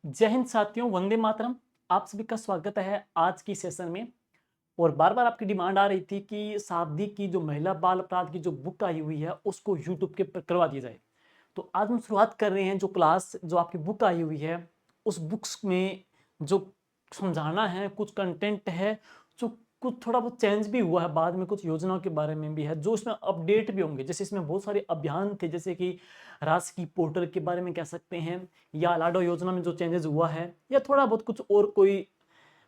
जय हिंद साथियों, वंदे मातरम। आप सभी का स्वागत है आज की सेशन में। और बार बार आपकी डिमांड आ रही थी कि सावधी की जो महिला बाल अपराध की जो बुक आई हुई है उसको यूट्यूब के पर करवा दिया जाए। तो आज हम शुरुआत कर रहे हैं। जो क्लास जो आपकी बुक आई हुई है उस बुक्स में जो समझाना है, कुछ कंटेंट है जो कुछ थोड़ा बहुत चेंज भी हुआ है, बाद में कुछ योजनाओं के बारे में भी है जो इसमें अपडेट भी होंगे। जैसे इसमें बहुत सारे अभियान थे, जैसे कि राजकीय पोर्टल के बारे में कह सकते हैं, या लाडो योजना में जो चेंजेस हुआ है, या थोड़ा बहुत कुछ और कोई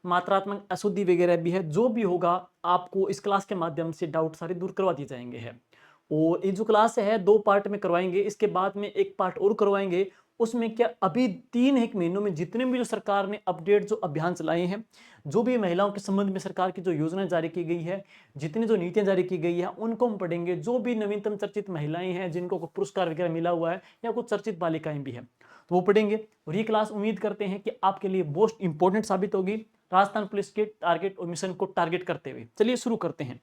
मात्रात्मक अशुद्धि वगैरह भी है। जो भी होगा आपको इस क्लास के माध्यम से डाउट सारे दूर करवा दिए जाएंगे है। और ये जो क्लास है 2 पार्ट में करवाएंगे, इसके बाद में एक पार्ट और करवाएंगे। उसमें क्या अभी 3-1 महीनों में जितने भी जो सरकार ने अपडेट जो अभियान चलाए हैं, जो भी महिलाओं के संबंध में सरकार की जो योजनाएं जारी की गई है, जितनी जो नीतियां जारी की गई है, उनको हम पढ़ेंगे। जो भी नवीनतम चर्चित महिलाएं हैं जिनको पुरस्कार वगैरह मिला हुआ है, या कुछ चर्चित बालिकाएं भी हैं, तो वो पढ़ेंगे। और ये क्लास उम्मीद करते हैं कि आपके लिए मोस्ट इंपॉर्टेंट साबित होगी, राजस्थान पुलिस के टारगेट और मिशन को टारगेट करते हुए। चलिए शुरू करते हैं।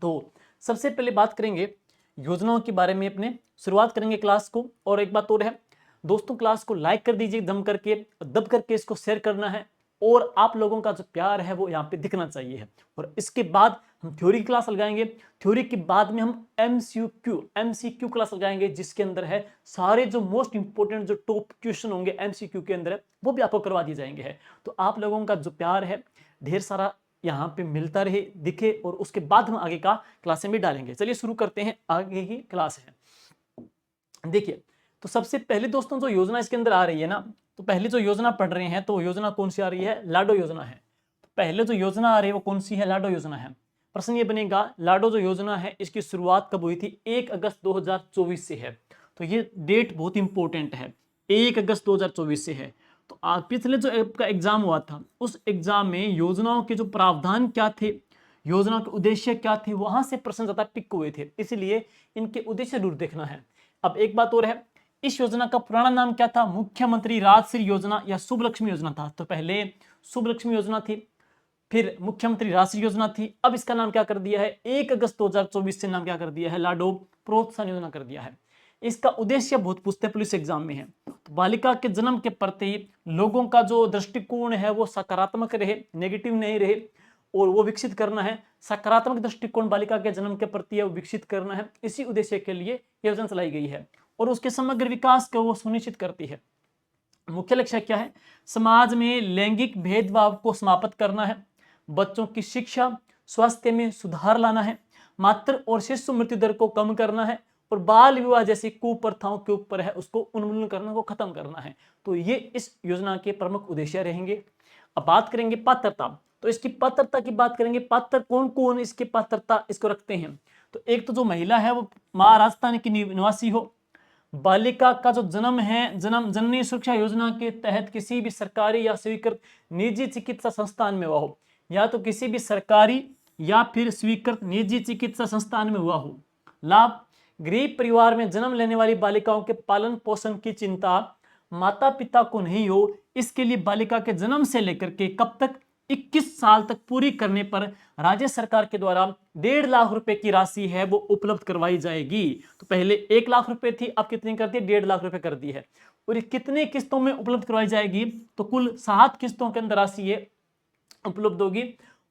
तो सबसे पहले बात करेंगे योजनाओं के बारे में, अपने शुरुआत करेंगे क्लास को। और एक बात और है दोस्तों, क्लास को लाइक कर दीजिए दम करके, दब करके इसको शेयर करना है। और आप लोगों का जो प्यार है वो यहाँ पे दिखना चाहिए है। और इसके बाद हम थ्योरी की क्लास लगाएंगे। थ्योरी के बाद में हम एमसीक्यू क्लास लगाएंगे, जिसके अंदर है सारे जो मोस्ट इंपोर्टेंट जो टॉप क्वेश्चन होंगे एमसीक्यू के अंदर है, वो भी आपको करवा दिए जाएंगे है। तो आप लोगों का जो प्यार है ढेर सारा यहाँ पे मिलता रहे, दिखे। और उसके बाद हम आगे का क्लासें भी डालेंगे। चलिए शुरू करते हैं, आगे ही क्लास है। देखिए, तो सबसे पहले दोस्तों जो योजना इसके अंदर आ रही है ना, तो पहले जो योजना पढ़ रहे हैं तो योजना कौन सी आ रही है? लाडो योजना है। तो पहले जो योजना आ रही है वो कौन सी है? लाडो योजना है। प्रश्न ये बनेगा, लाडो जो योजना है इसकी शुरुआत कब हुई थी? 1 अगस्त 2024 से है। तो ये डेट बहुत इंपॉर्टेंट है, 1 अगस्त 2024 से है। तो पिछले जो आपका एग्जाम हुआ था उस एग्जाम में योजनाओं के जो प्रावधान क्या थे, योजना के उद्देश्य क्या थे, वहां से प्रश्न ज्यादा पिक हुए थे, इसलिए इनके उद्देश्य जरूर देखना है। अब एक बात और है, इस योजना का पुराना नाम क्या था? मुख्यमंत्री राजश्री योजना या शुभ लक्ष्मी योजना था। तो पहले शुभ लक्ष्मी योजना थी, फिर मुख्यमंत्री राशि योजना थी। अब इसका नाम क्या कर दिया है? 1 अगस्त 2024 से नाम क्या कर दिया है? लाडो प्रोत्साहन योजना कर दिया है। इसका उद्देश्य बहुत पूछते पुलिस एग्जाम में है। तो बालिका के जन्म के प्रति लोगों का जो दृष्टिकोण है वो सकारात्मक रहे, नेगेटिव नहीं रहे, और वो विकसित करना है। सकारात्मक दृष्टिकोण बालिका के जन्म के प्रति वो विकसित करना है। इसी उद्देश्य के लिए योजना चलाई गई है और उसके समग्र विकास को वो सुनिश्चित करती है। मुख्य लक्ष्य क्या है? समाज में लैंगिक भेदभाव को समाप्त करना है, बच्चों की शिक्षा स्वास्थ्य में सुधार लाना है, मातृ और शिशु मृत्यु दर को कम करना है, और बाल विवाह जैसी कुप्रथाओं के ऊपर है उसको उन्मूलन करना, को खत्म करना है। तो ये इस योजना के प्रमुख उद्देश्य रहेंगे। अब बात करेंगे पात्रता। तो इसकी पात्रता की बात करेंगे, पात्र कौन कौन इसकी पात्रता इसको रखते हैं। तो एक तो जो महिला है वो महाराजस्थान की निवासी हो, बालिका का जो जन्म है, जन्म जननी सुरक्षा योजना के तहत किसी भी सरकारी या स्वीकृत निजी चिकित्सा संस्थान में हुआ हो, या तो किसी भी सरकारी या फिर स्वीकृत निजी चिकित्सा संस्थान में हुआ हो। लाभ, गरीब परिवार में जन्म लेने वाली बालिकाओं के पालन पोषण की चिंता माता पिता को नहीं हो, इसके लिए बालिका के जन्म से लेकर के कब तक? 21 साल तक पूरी करने पर राज्य सरकार के द्वारा 1.5 लाख रुपए की राशि है वो उपलब्ध करवाई जाएगी। तो पहले 1 लाख रुपए थी, अब कितनी कर दी? 1.5 लाख रुपए कर दी है। और ये कितने किस्तों में उपलब्ध करवाई जाएगी? तो कुल 7 किस्तों के अंदर राशि ये उपलब्ध होगी।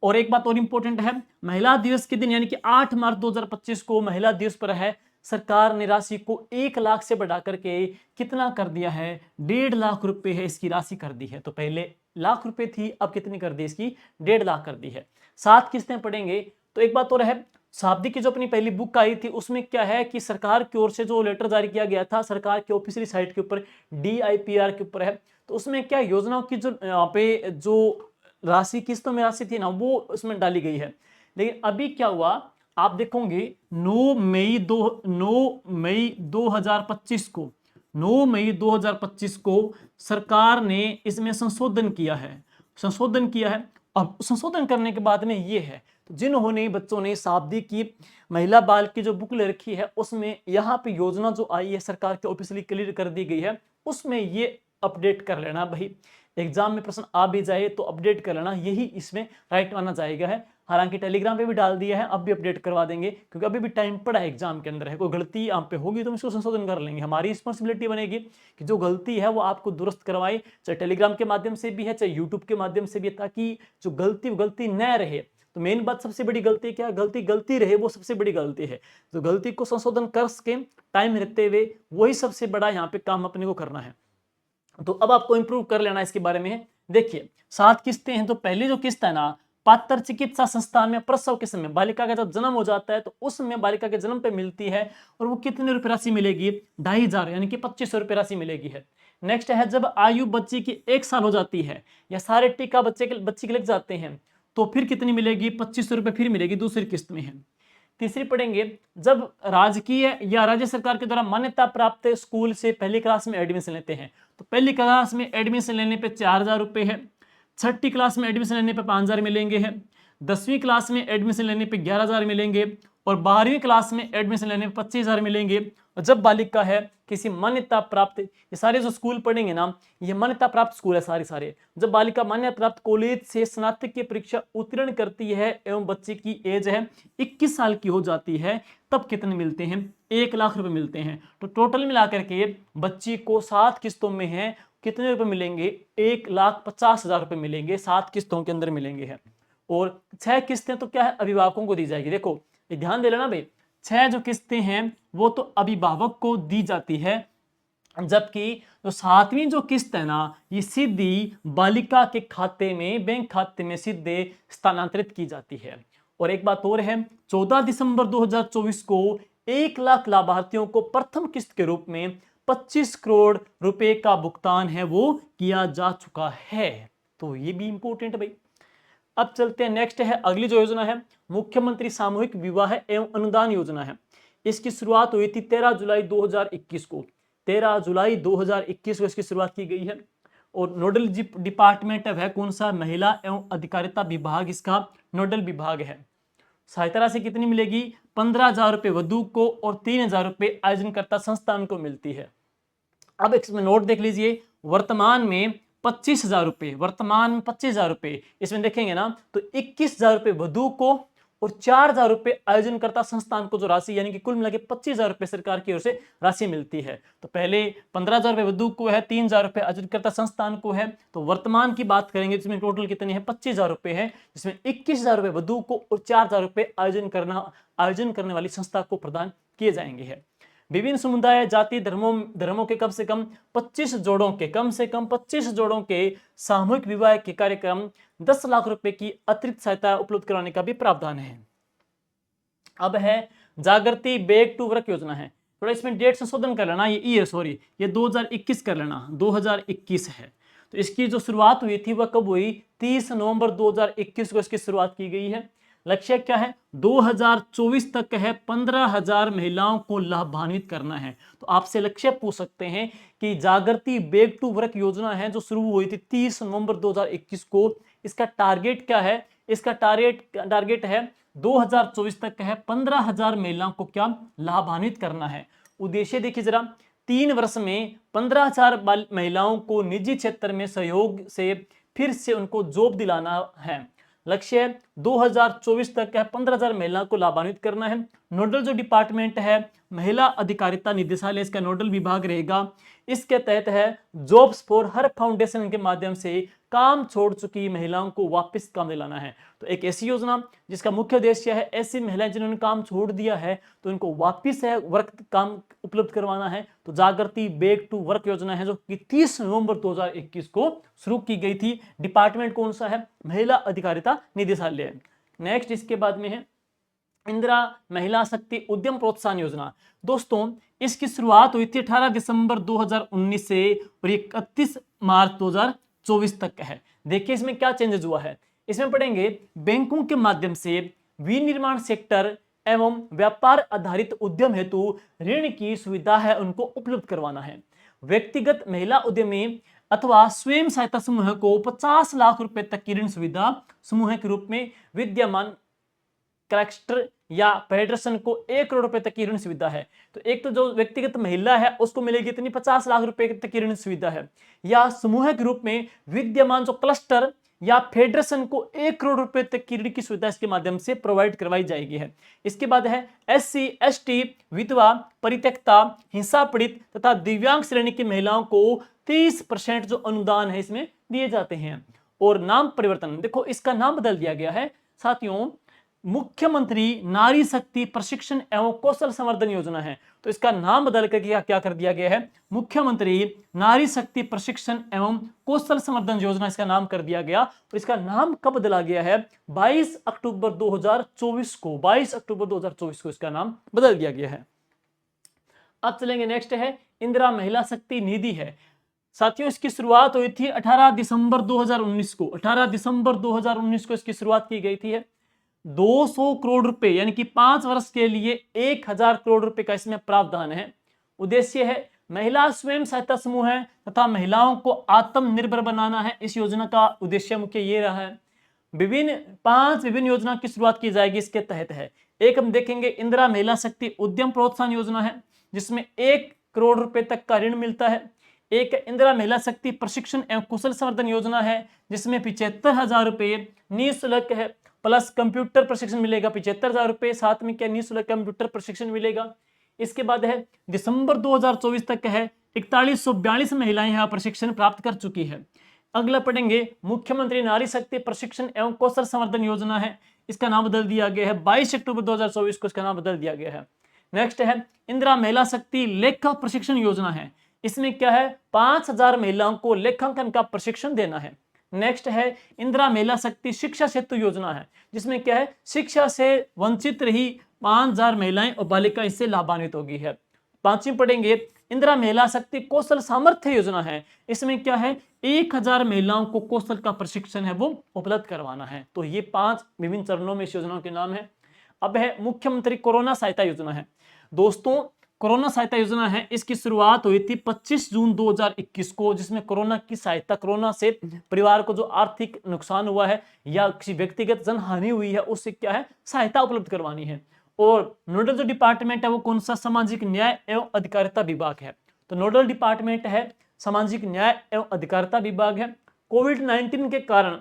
और एक बात और इंपॉर्टेंट है, महिला दिवस के दिन यानी कि 8 मार्च 2025 को महिला दिवस पर है, सरकार ने राशि को 1 लाख से बढ़ा करके कितना कर दिया है? 1.5 लाख रुपए है इसकी राशि कर दी है। तो पहले लाख रुपए थी, अब कितनी कर दी? इसकी 1.5 लाख कर दी है। 7 किस्तें पढ़ेंगे। तो एक बात और है, शाब्दिक की जो अपनी पहली बुक आई थी उसमें क्या है कि सरकार की ओर से जो लेटर जारी किया गया था सरकार की ऑफिशियल साइट के ऊपर, DIPR के ऊपर है, तो उसमें क्या योजनाओं की जो यहाँ पे जो राशि किस्तों में राशि थी ना वो उसमें डाली गई है। लेकिन अभी क्या हुआ आप देखोगे, 9 मई 2025 को 9 मई 2025 को सरकार ने इसमें संशोधन किया है। अब संशोधन करने के बाद में ये है, तो जिन्होंने बच्चों ने शाब्दी की महिला बाल की जो बुक ले रखी है उसमें यहाँ पे योजना जो आई है सरकार के ऑफिशियली क्लियर कर दी गई है, उसमें ये अपडेट कर लेना भाई। एग्जाम में प्रश्न आ भी जाए तो अपडेट कर लेना, यही इसमें राइट माना जाएगा है। हालांकि टेलीग्राम पे भी डाल दिया है, अब भी अपडेट करवा देंगे क्योंकि अभी भी टाइम पड़ा है, एग्जाम के अंदर है। कोई गलती आप पे होगी तो हम इसको संशोधन कर लेंगे। हमारी रिस्पॉन्सिबिलिटी बनेगी कि जो गलती है वो आपको दुरुस्त करवाए, चाहे टेलीग्राम के माध्यम से भी है, चाहे यूट्यूब के माध्यम से भी है, ताकि जो गलती न रहे। तो मेन बात, सबसे बड़ी गलती क्या है? गलती रहे, वो सबसे बड़ी गलती है। तो गलती को संशोधन कर सके टाइम रहते हुए, वही सबसे बड़ा यहाँ पे काम अपने को करना है। तो अब आपको इंप्रूव कर लेना इसके बारे में। देखिए 7 किस्तें हैं। तो पहली जो किस्त है ना, पात्र चिकित्सा संस्थान में प्रसव के समय बालिका का जब जन्म हो जाता है तो उस समय बालिका के जन्म पे मिलती है, और वो कितने रुपए राशि मिलेगी? 2500 यानी कि 2500 रुपए राशि मिलेगी है। नेक्स्ट है, जब आयु बच्ची की 1 साल हो जाती है या सारे टीका बच्ची के लग जाते हैं तो फिर कितनी मिलेगी? 2500 रुपए फिर मिलेगी, दूसरी किस्त में है। तीसरी पढ़ेंगे, जब राजकीय या राज्य सरकार के द्वारा मान्यता प्राप्त स्कूल से पहली क्लास में एडमिशन लेते हैं तो पहली क्लास में एडमिशन लेने पे 4000 रुपए है, छठी क्लास में एडमिशन लेने पे 5000 मिलेंगे है, 10वीं क्लास में एडमिशन लेने पे 11000 मिलेंगे, और 12वीं क्लास में एडमिशन लेने पे 25000 मिलेंगे। और जब बालिका है किसी मान्यता प्राप्त, ये सारे जो स्कूल पढ़ेंगे ना, ये मान्यता प्राप्त स्कूल है सारे। जब बालिका मान्यता प्राप्त कॉलेज से स्नातक की परीक्षा उत्तीर्ण करती है एवं बच्चे की एज है 21 साल की हो जाती है, तब कितने मिलते हैं? 1 लाख रुपए मिलते हैं। तो टोटल मिलाकर के बच्ची को 7 किस्तों में है, कितने रुपए मिलेंगे? 1,50,000 रुपए मिलेंगे, 7 किस्तों के अंदर मिलेंगे है। और 6 किस्तें तो क्या है? अभिभावकों को दी जाएगी। देखो ये ध्यान दे लेना भाई, 6 जो किस्तें हैं वो तो अभिभावक को दी जाती है, जबकि जो 7वीं जो किस्त है ना, ये सीधी बालिका के खाते में, बैंक खाते में सीधे स्थानांतरित की जाती है। और एक बात और है, 14 दिसंबर 2024 को 1 लाख लाभार्थियों को प्रथम किस्त के रूप में 25 करोड़ रुपए का भुगतान है वो किया जा चुका है। तो ये भी इंपॉर्टेंट है भाई। अब चलते हैं, नेक्स्ट है अगली जो योजना है, मुख्यमंत्री सामूहिक विवाह एवं अनुदान योजना है। इसकी शुरुआत हुई थी 13 जुलाई 2021 को। 13 जुलाई 2021 को इसकी शुरुआत की गई है। और नोडल डिपार्टमेंट है कौन सा? महिला एवं अधिकारिता विभाग इसका नोडल विभाग है। सहायता राशि कितनी मिलेगी? 15,000 रुपए वधु को और 3,000 रुपए आयोजनकर्ता संस्थान को मिलती है। अब इसमें नोट देख लीजिए, वर्तमान में 25,000 रुपए, वर्तमान में 25,000 रुपए इसमें देखेंगे ना तो 21,000 रुपए वधु को और 4,000 रुपए आयोजनकर्ता संस्थान को जो राशि, यानी कि कुल मिला के 25,000 रुपए सरकार की ओर से राशि मिलती है। तो पहले 15,000 रुपए वधु को है, 3,000 रुपए आयोजनकर्ता संस्थान को है। तो वर्तमान की बात करेंगे जिसमें टोटल कितनी है? 25,000 रुपए है, जिसमें 21,000 रुपए वधु को और 4,000 रुपए आयोजन करने वाली संस्था को प्रदान किए जाएंगे है। विभिन्न समुदाय जाति धर्मों के कम से कम 25 जोड़ों के सामूहिक विवाह के कार्यक्रम 10 लाख रुपए की अतिरिक्त सहायता उपलब्ध कराने का भी प्रावधान है। अब है जागृति बैक टू वर्क योजना है। थोड़ा इसमें डेट संशोधन कर लेना, ये 2021 कर लेना, 2021 है। तो इसकी जो शुरुआत हुई थी वह कब हुई? 30 नवंबर 2021 को इसकी शुरुआत की गई है। लक्ष्य क्या है? 2024 तक है 15,000 महिलाओं को लाभान्वित करना है। तो आपसे लक्ष्य पूछ सकते हैं कि जागृति बैक टू वर्क योजना है जो शुरू हुई थी 30 नवंबर 2021 को, इसका टारगेट क्या है? इसका टारगेट है 2024 तक है 15,000 महिलाओं को क्या लाभान्वित करना है। उद्देश्य देखिए जरा, 3 वर्ष में 15,000 महिलाओं को निजी क्षेत्र में सहयोग से फिर से उनको जॉब दिलाना है। लक्ष्य 2024 तक है 15,000 महिलाओं को लाभान्वित करना है। नोडल जो डिपार्टमेंट है महिला अधिकारिता निदेशालय, इसका नोडल विभाग रहेगा। इसके तहत है जॉब्स फॉर हर फाउंडेशन के माध्यम से काम छोड़ चुकी महिलाओं को वापस काम दिलाना है। तो एक ऐसी योजना जिसका मुख्य उद्देश्य है ऐसी महिलाएं जिन्होंने काम छोड़ दिया है तो इनको वापस है वर्क काम उपलब्ध करवाना है। तो जागृति बैक टू वर्क योजना है जो कि 30 नवंबर 2021 को शुरू की गई थी। डिपार्टमेंट कौन सा है? महिला अधिकारिता निदेशालय। नेक्स्ट इसके बाद में है इंदिरा महिला शक्ति उद्यम प्रोत्साहन योजना। दोस्तों इसकी शुरुआत हुई थी 18 दिसंबर 2019 से और 31 मार्च 2024 तक है। देखिए इसमें क्या चेंजेस हुआ है, इसमें पढ़ेंगे बैंकों के माध्यम से विनिर्माण सेक्टर एवं व्यापार आधारित उद्यम हेतु ऋण की सुविधा है उनको उपलब्ध करवाना है। व्यक्तिगत महिला उद्यमी अथवा स्वयं सहायता समूह को 50 लाख रुपए तक की ऋण सुविधा समूह के रूप में विद्यमान क्रैक्स्टर या फेडरेशन को 1 करोड़ रुपए तक की ऋण सुविधा है। तो एक तो जो व्यक्तिगत महिला है उसको मिलेगी इतनी 50 लाख रुपए तक की ऋण सुविधा है, या समूह के रूप में विद्यमान जो क्लस्टर या फेडरेशन को 1 करोड़ रुपए तक की ऋण की सुविधा इसके माध्यम से प्रोवाइड करवाई जाएगी है। इसके बाद है SC ST, विधवा, परित्यक्ता, हिंसा पीड़ित तथा दिव्यांग श्रेणी की महिलाओं को 30% जो अनुदान है इसमें दिए जाते हैं। और नाम परिवर्तन, देखो इसका नाम बदल दिया गया है साथियों, मुख्यमंत्री नारी शक्ति प्रशिक्षण एवं कौशल संवर्धन योजना है। तो इसका नाम बदल कर क्या कर दिया गया है, मुख्यमंत्री नारी शक्ति प्रशिक्षण एवं कौशल संवर्धन योजना इसका नाम कर दिया गया। और इसका नाम कब बदला गया है, 22 अक्टूबर 2024 को, 22 अक्टूबर 2024 को इसका नाम बदल दिया गया है। अब चलेंगे, नेक्स्ट है इंदिरा महिला शक्ति निधि है। साथियों इसकी शुरुआत हुई थी 18 दिसंबर 2019 को, 18 दिसंबर 2019 को इसकी शुरुआत की गई थी। 200 करोड़ रुपए यानी कि 5 वर्ष के लिए 1000 करोड़ रुपए का इसमें प्रावधान है। उद्देश्य है महिला स्वयं सहायता समूह है तथा महिलाओं को आत्मनिर्भर बनाना है। इस योजना का उद्देश्य मुख्य ये रहा है। 5 विभिन्न योजना की शुरुआत की जाएगी इसके तहत है। एक हम देखेंगे इंदिरा महिला शक्ति उद्यम प्रोत्साहन योजना है, जिसमें 1 करोड़ रुपए तक का ऋण मिलता है। एक इंदिरा महिला शक्ति प्रशिक्षण एवं कुशल संवर्धन योजना है, जिसमें 75,000 रुपए निःशुल्क है, प्लस कंप्यूटर प्रशिक्षण मिलेगा 75,000 रुपए, साथ में क्या निःशुल्क कंप्यूटर प्रशिक्षण मिलेगा। इसके बाद है दिसंबर 2024 तक है 4142 महिलाएं यहाँ प्रशिक्षण प्राप्त कर चुकी है। अगला पढ़ेंगे मुख्यमंत्री नारी शक्ति प्रशिक्षण एवं कौशल संवर्धन योजना है, इसका नाम बदल दिया गया है। 22 अक्टूबर 2024 को इसका नाम बदल दिया गया है। नेक्स्ट है इंदिरा महिला शक्ति लेखा प्रशिक्षण योजना है, इसमें क्या है 5000 महिलाओं को लेखांकन का प्रशिक्षण देना है। नेक्स्ट है इंदिरा महिला शक्ति शिक्षा सेतु योजना है, जिसमें क्या है शिक्षा से वंचित रही 5000 महिलाएं और बालिकाएं इससे लाभान्वित होगी है। पांचवी पढ़ेंगे इंदिरा महिला शक्ति कौशल सामर्थ्य योजना है, इसमें क्या है 1000 महिलाओं को कौशल का प्रशिक्षण है वो उपलब्ध करवाना है। तो ये 5 विभिन्न चरणों में इस योजना के नाम है। अब है मुख्यमंत्री कोरोना सहायता योजना है। दोस्तों कोरोना सहायता योजना है, इसकी शुरुआत हुई थी 25 जून 2021 को, जिसमें कोरोना की सहायता, कोरोना से परिवार को जो आर्थिक नुकसान हुआ है या किसी व्यक्तिगत जनहानि हुई है उससे क्या है सहायता उपलब्ध करवानी है। और नोडल जो डिपार्टमेंट है वो कौन सा, सामाजिक न्याय एवं अधिकारिता विभाग है। तो नोडल डिपार्टमेंट है सामाजिक न्याय एवं अधिकारिता विभाग है। कोविड-19 के कारण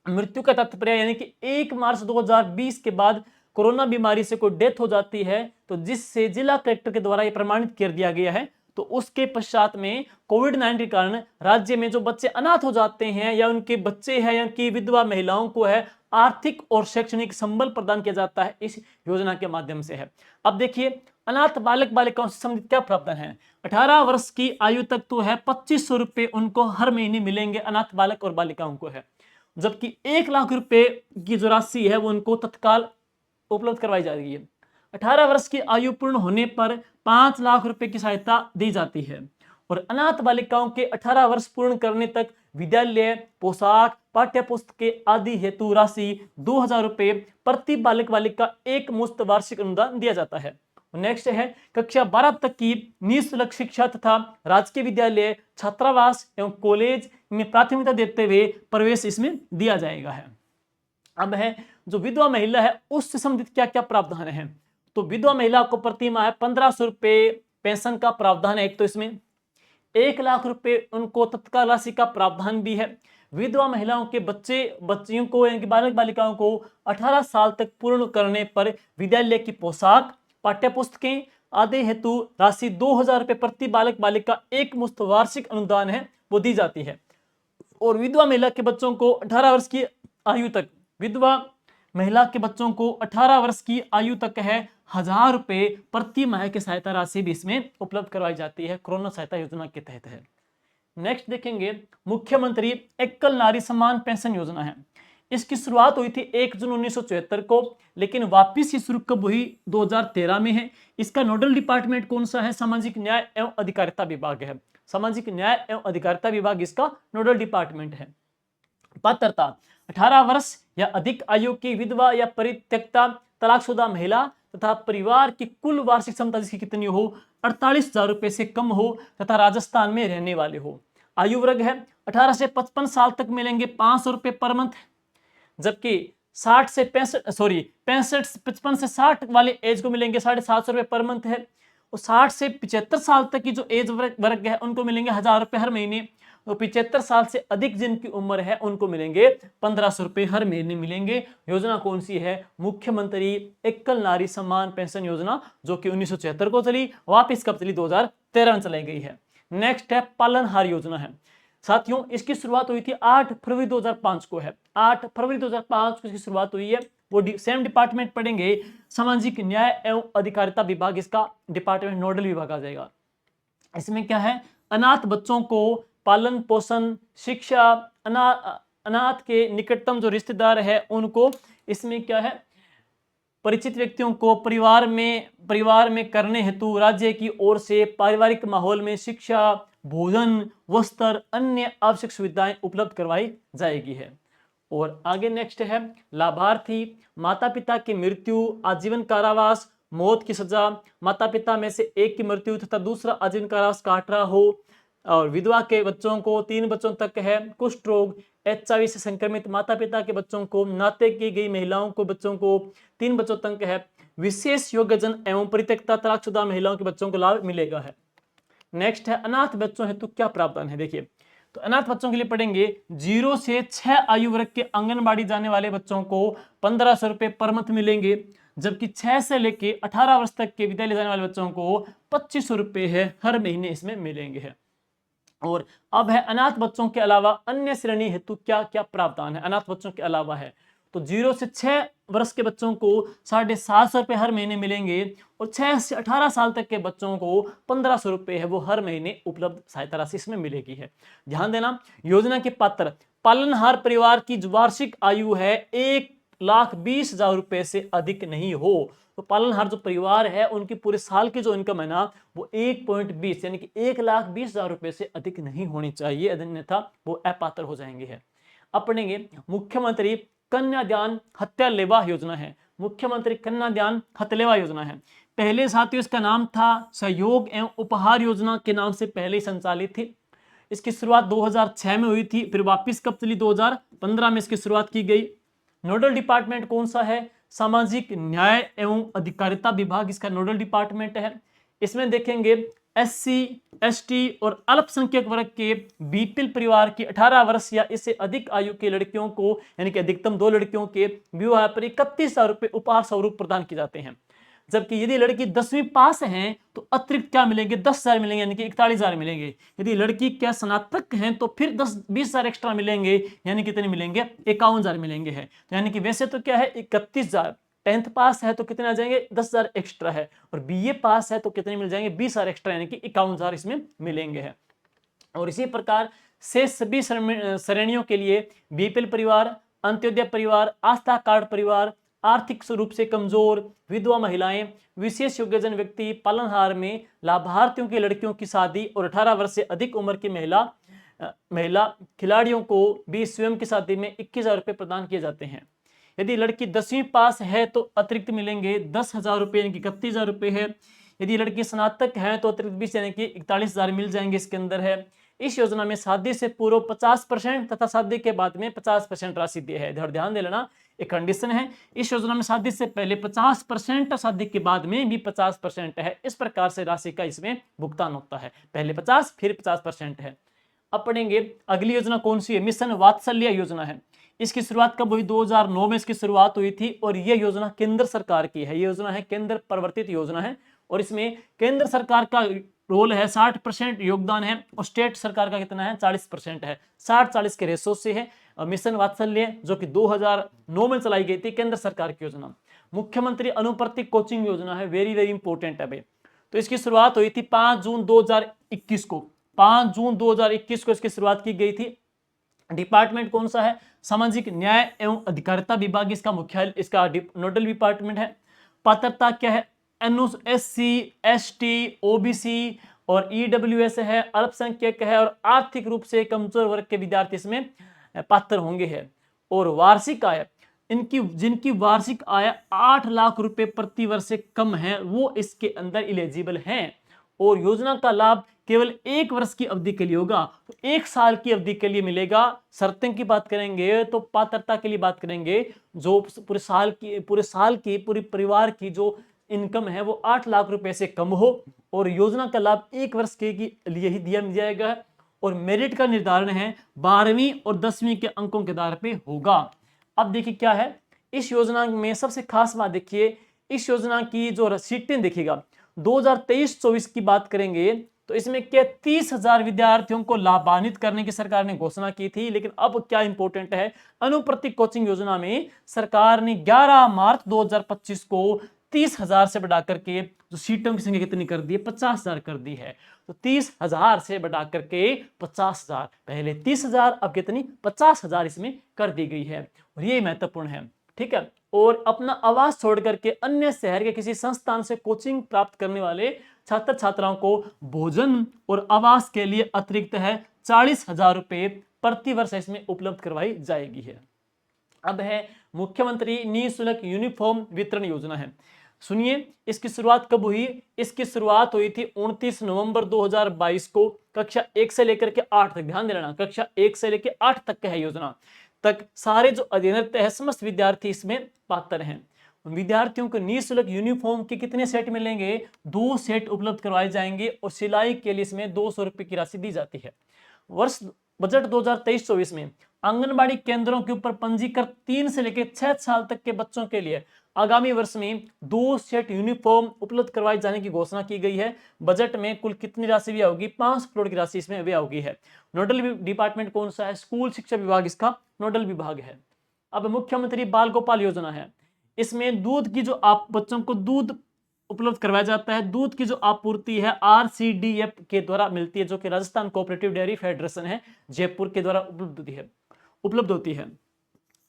मृत्यु का तात्पर्य यानी कि 1 मार्च 2020 के बाद कोरोना बीमारी से कोई डेथ हो जाती है तो जिससे जिला कलेक्टर के द्वारा यह प्रमाणित कर दिया गया है, तो उसके पश्चात में कोविड-19 के कारण राज्य में जो बच्चे अनाथ हो जाते हैं या उनके बच्चे हैं या उनकी विधवा महिलाओं को है आर्थिक और शैक्षणिक संबल प्रदान किया जाता है, इस योजना के माध्यम से है। अब देखिए अनाथ बालक बालिकाओं से संबंधित क्या प्रावधान है। 18 वर्ष की आयु तक तो है 2500 रुपए उनको हर महीने मिलेंगे अनाथ बालक और बालिकाओं को है, जबकि 1 लाख रुपए की जो राशि है वो उनको तत्काल उपलब्ध करवाई जा रही है। 18 वर्ष की आयु पूर्ण होने पर 5 लाख रुपए की सहायता दी जाती है। और अनाथ बालिकाओं के 18 वर्ष पूर्ण करने तक विद्यालय, पोशाक, पाठ्य पुस्तकें आदि हेतु राशि 2000 रुपए प्रति बालक बालिका एक मुश्त वार्षिक अनुदान दिया जाता है। नेक्स्ट है कक्षा 12 तक की निःशुल्क शिक्षा तथा राजकीय विद्यालय, छात्रावास एवं कॉलेज में प्राथमिकता देते हुए प्रवेश इसमें दिया जाएगा है। अब है जो विधवा महिला है उससे संबंधित क्या क्या प्रावधान है। तो विधवा महिला को प्रति माह 1500 रुपए पेंशन का प्रावधान है। एक तो इसमें 1 लाख रुपए उनको तत्काल राशि का प्रावधान भी है। विधवा महिलाओं के बच्चियों को यानी कि बालक बालिकाओं को 18 साल तक पूर्ण करने पर विद्यालय की पोशाक, पाठ्य पुस्तकें आदि हेतु राशि 2000 रुपए प्रति बालक बालिका एक मुश्त वार्षिक अनुदान है वो दी जाती है। और विधवा महिला के बच्चों को 18 वर्ष की आयु तक, विधवा महिला के बच्चों को 18 वर्ष की आयु तक है 1000 रुपए प्रति माह की सहायता राशि भी इसमें उपलब्ध करवाई जाती है, कोरोना सहायता योजना के तहत है। नेक्स्ट देखेंगे मुख्यमंत्री एकल नारी सम्मान पेंशन योजना है। इसकी शुरुआत हुई थी 1 जून 1974 को, लेकिन वापिस ये शुरू कब हुई 2013 में है। इसका नोडल डिपार्टमेंट कौन सा है, सामाजिक न्याय एवं अधिकारिता विभाग है। सामाजिक न्याय एवं अधिकारिता विभाग इसका नोडल डिपार्टमेंट है। पात्रता 18 वर्ष या अधिक आयु की विधवा या परित्यक्ता, तलाकशुदा महिला तथा परिवार की कुल वार्षिक क्षमता जिसकी कितनी हो 48,000 रुपए से कम हो तथा राजस्थान में रहने वाले हो। आयु वर्ग है 18 से 55 साल तक मिलेंगे 500 रुपए पर मंथ, जबकि 60 से 55 से 60 वाले एज को मिलेंगे 750 पर मंथ है। और 60 से 75 साल तक की जो एज वर्ग है उनको मिलेंगे 1000 रुपए हर महीने। तो 75 साल से अधिक जिनकी उम्र है उनको मिलेंगे 1500 रुपए हर महीने मिलेंगे। योजना कौन सी है? मुख्यमंत्री एकल नारी सम्मान पेंशन योजना, जो कि 1976 को चली, वापिस कब चली? 2013 में चलाई गई है। नेक्स्ट है पालनहार योजना है। साथियों इसकी शुरुआत हुई थी 8 फरवरी 2005 को है। 8 फरवरी 2005 को इसकी शुरुआत हुई है। वो सेम डिपार्टमेंट पढ़ेंगे, सामाजिक न्याय एवं अधिकारिता विभाग, इसका डिपार्टमेंट नोडल विभाग आ जाएगा। इसमें क्या है? अनाथ बच्चों को पालन पोषण शिक्षा, अनाथ के निकटतम जो रिश्तेदार है उनको, इसमें क्या है? परिचित व्यक्तियों को परिवार में करने हेतु राज्य की ओर से पारिवारिक माहौल में शिक्षा, भोजन, वस्त्र, अन्य आवश्यक सुविधाएं उपलब्ध करवाई जाएगी है। और आगे नेक्स्ट है लाभार्थी माता पिता की मृत्यु, आजीवन कारावास, मौत की सजा, माता पिता में से एक की मृत्यु तथा दूसरा आजीवन कारावास काट रहा हो, और विधवा के बच्चों को 3 बच्चों तक है, कुष्ठ रोग, HIV से संक्रमित माता पिता के बच्चों को, नाते की गई महिलाओं को बच्चों को 3 बच्चों तक है, विशेष योग्यजन एवं परित्यक्ता तलाकशुदा महिलाओं के बच्चों को लाभ मिलेगा है। नेक्स्ट है अनाथ बच्चों हेतु क्या प्रावधान है। देखिए तो अनाथ बच्चों के लिए पढ़ेंगे 0 से 6 आयु वर्ग के आंगनबाड़ी जाने वाले बच्चों को 1500 रुपए पर मंथ मिलेंगे, जबकि 6 से लेके 18 वर्ष तक के विद्यालय जाने वाले बच्चों को 2500 रुपए है हर महीने इसमें मिलेंगे है। और अब है अनाथ बच्चों के अलावा अन्य श्रेणी हेतु क्या क्या प्रावधान है। अनाथ बच्चों के अलावा है तो 0 से 6 वर्ष के बच्चों को 750 रुपए हर महीने मिलेंगे, और 6 से 18 साल तक के बच्चों को 1500 रुपए है वो हर महीने उपलब्ध सहायता राशि इसमें मिलेगी है। ध्यान देना, योजना के पात्र पालनहार परिवार की जो वार्षिक आयु है 1,20,000 रुपए से अधिक नहीं हो। तो पालनहार जो परिवार है उनकी पूरे साल की जो इनकम है ना वो 1.20 यानी कि 1,20,000 रुपए से अधिक नहीं होनी चाहिए, अन्यथा वो अपात्र हो जाएंगे है। अब पढ़ेंगे मुख्यमंत्री कन्यादान हत्यालेवा योजना है। मुख्यमंत्री कन्यादान हत्यालेवा योजना है। पहले साथियों इसका नाम था सहयोग एवं उपहार योजना के नाम से पहले संचालित थी। इसकी शुरुआत 2006 में हुई थी, फिर वापस कब चली? 2015 में इसकी शुरुआत की गई। नोडल डिपार्टमेंट कौन सा है? सामाजिक न्याय एवं अधिकारिता विभाग इसका नोडल डिपार्टमेंट है। इसमें देखेंगे SC, ST और अल्पसंख्यक वर्ग के बीपीएल परिवार की 18 वर्ष या इससे अधिक आयु के लड़कियों को, यानी कि अधिकतम 2 लड़कियों के विवाह पर 31,000 रुपए उपहार स्वरूप प्रदान किए जाते हैं। जबकि यदि लड़की 10वीं पास हैं तो अतिरिक्त क्या मिलेंगे? 10,000 मिलेंगे, यानी कि 41,000 मिलेंगे। यदि लड़की क्या स्नातक हैं तो फिर 20,000 एक्स्ट्रा मिलेंगे, यानी कितने मिलेंगे? 51,000 मिलेंगे है। तो यानी कि वैसे तो क्या है 31,000, 10th पास है तो कितने आ जाएंगे? 10,000 एक्स्ट्रा है, और BA पास है तो कितने मिल जाएंगे? 20,000 एक्स्ट्रा, यानी कि 51,000 इसमें मिलेंगे है। और इसी प्रकार से सभी श्रेणियों के लिए बीपीएल परिवार, अंत्योदय परिवार, आस्था कार्ड परिवार, आर्थिक रूप से कमजोर, विधवा महिलाएं, विशेष योग्यजन व्यक्ति, पालनहार में लाभार्थियों की लड़कियों की शादी और 18 वर्ष से अधिक उम्र की महिला खिलाड़ियों को भी स्वयं की शादी में 21,000 रुपए प्रदान किए जाते हैं। यदि लड़की 10वीं पास है तो अतिरिक्त मिलेंगे 10,000 रुपए, यानी कि 31,000 रुपए है। यदि लड़की स्नातक है तो अतिरिक्त 20 यानी कि 41,000 मिल जाएंगे इसके अंदर है। इस योजना में शादी से पूर्व 50% तथा शादी के बाद में 50% राशि दी है। ध्यान दे लेना, एक कंडीशन है, इस योजना में शादी से पहले 50% और शादी के बाद में भी 50% है। इस प्रकार से राशि का इसमें भुगतान होता है, पहले 50 फिर 50% है। अब पढ़ेंगे अगली योजना कौन सी है? मिशन वात्सल्य योजना है। इसकी शुरुआत कब हुई? 2009 में इसकी शुरुआत हुई थी, और यह योजना केंद्र सरकार की है। यह योजना है केंद्र प्रवर्तित योजना है, और इसमें केंद्र सरकार का रोल है, 60% योगदान है, और स्टेट सरकार का कितना है? 40% है। 60-40 के रेशो से है मिशन वात्सल्य, जो कि 2009 में चलाई गई थी, केंद्र सरकार की योजना। मुख्यमंत्री अनुप्रति कोचिंग योजना है, वेरी वेरी इंपॉर्टेंट है भाई। तो इसकी शुरुआत हुई थी 5 जून 2021 को। 5 जून 2021 को इसकी शुरुआत की गई थी। डिपार्टमेंट कौन सा है? सामाजिक न्याय एवं अधिकारिता विभाग इसका मुख्यालय, इसका नोडल डिपार्टमेंट है। पात्रता क्या है? SC, ST, OBC और EWS है, अल्पसंख्यक है, और आर्थिक रूप से कमजोर वर्ग के विद्यार्थी इसमें पात्र होंगे है। और वार्षिक आय, जिनकी वार्षिक आय 8 लाख रुपए प्रति वर्ष से कम है वो इसके अंदर इलिजिबल हैं। और योजना का लाभ केवल 1 वर्ष की अवधि के लिए होगा। तो 1 साल की अवधि के लिए मिलेगा। शर्तें की बात करेंगे तो पात्रता के लिए बात करेंगे, जो पूरे साल की पूरी परिवार की जो इनकम है वो 8 लाख रुपए से कम हो, और योजना का लाभ 1 वर्ष के लिए ही दिया जाएगा। और मेरिट का निर्धारण है 12वीं और 10वीं के अंकों के आधार पे होगा। अब देखिए क्या है इस योजना में सबसे खास बात, देखिए इस योजना की जो सीटें देखिएगा 2023-24 की बात करेंगे तो इसमें क्या 30,000 विद्यार्थियों को लाभान्वित करने की सरकार ने घोषणा की थी। लेकिन अब क्या इंपॉर्टेंट है, अनुप्रति कोचिंग योजना में सरकार ने 11 मार्च 2025 को 30,000 से बढ़ा करके जो सीटों की संख्या कितनी कर दी है, 50,000 कर दी है। तो 30,000 से बढ़ा करके 50,000, पहले 30,000 अब कितनी 50,000 इसमें कर दी गई है, और ये महत्वपूर्ण है। ठीक है, और अपना आवास छोड़ करके अन्य शहर के किसी संस्थान से कोचिंग प्राप्त करने वाले छात्र छात्राओं को भोजन और आवास के लिए अतिरिक्त है 40,000 रुपए प्रति वर्ष इसमें उपलब्ध करवाई जाएगी है। अब है मुख्यमंत्री निःशुल्क यूनिफॉर्म वितरण योजना है। सुनिए इसकी शुरुआत कब हुई, इसकी शुरुआत हुई थी 29 नवंबर 2022 को कक्षा 1 से लेकर के 8 तक, ध्यान देना कक्षा 1 से लेकर 8 तक का है योजना तक सारे जो अध्ययनरत है समस्त विद्यार्थी इसमें पात्र हैं। विद्यार्थियों को निःशुल्क यूनिफॉर्म के कितने सेट मिलेंगे, 2 सेट उपलब्ध करवाए जाएंगे, और सिलाई के लिए इसमें 200 रुपए की राशि दी जाती है। वर्ष बजट 2023-24 में आंगनबाड़ी केंद्रों के ऊपर पंजीकृत 3 से लेकर 6 साल तक के बच्चों के लिए आगामी वर्ष में 2 सेट यूनिफॉर्म उपलब्ध करवाए जाने की घोषणा की गई है। बजट में कुल कितनी राशि व्यय होगी, 5 करोड़ की राशि इसमें व्यय होगी है। नोडल डिपार्टमेंट कौन सा है, स्कूल शिक्षा विभाग इसका नोडल विभाग है। अब मुख्यमंत्री बाल गोपाल योजना है, इसमें दूध की जो आप बच्चों को दूध उपलब्ध करवाया जाता है, दूध की जो आपूर्ति है RCDF के द्वारा मिलती है, जो कि राजस्थान कोऑपरेटिव डेयरी फेडरेशन है जयपुर के द्वारा उपलब्ध होती है।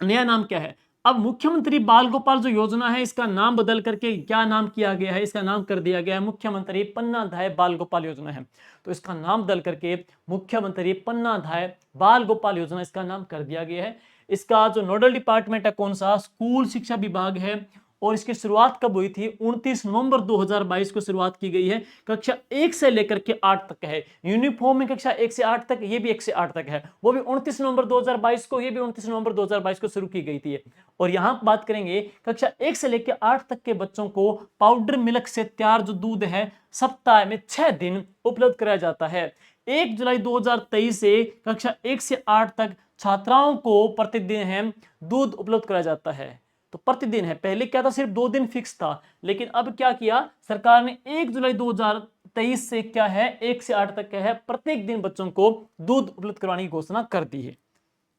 नया नाम क्या है, अब मुख्यमंत्री बाल गोपाल जो योजना है इसका नाम बदल करके क्या नाम किया गया है, इसका नाम कर दिया गया है मुख्यमंत्री पन्नाधाय बाल गोपाल योजना है। तो इसका नाम बदल करके मुख्यमंत्री पन्नाधाय बाल गोपाल योजना इसका नाम कर दिया गया है। इसका जो नोडल डिपार्टमेंट है कौन सा, स्कूल शिक्षा विभाग है, और इसकी शुरुआत कब हुई थी, 29 नवंबर 2022 को शुरुआत की गई है। कक्षा 1 से लेकर के 8 तक है, यूनिफॉर्म में कक्षा 1 से 8 तक, ये भी 1 से 8 तक है, वो भी 29 नवंबर 2022 को, ये भी 29 नवंबर 2022 को शुरू की गई थी। और यहां बात करेंगे कक्षा 1 से लेकर 8 तक के बच्चों को पाउडर मिल्क से तैयार जो दूध है सप्ताह में 6 दिन उपलब्ध कराया जाता है। 1 जुलाई 2023 से कक्षा 1 से 8 तक छात्राओं को प्रतिदिन है दूध उपलब्ध कराया जाता है। तो प्रतिदिन है, पहले क्या था सिर्फ 2 दिन फिक्स था, लेकिन अब क्या किया सरकार ने 1 जुलाई 2023 से क्या है 1 से 8 तक क्या है प्रत्येक दिन बच्चों को दूध उपलब्ध करवाने की घोषणा कर दी है।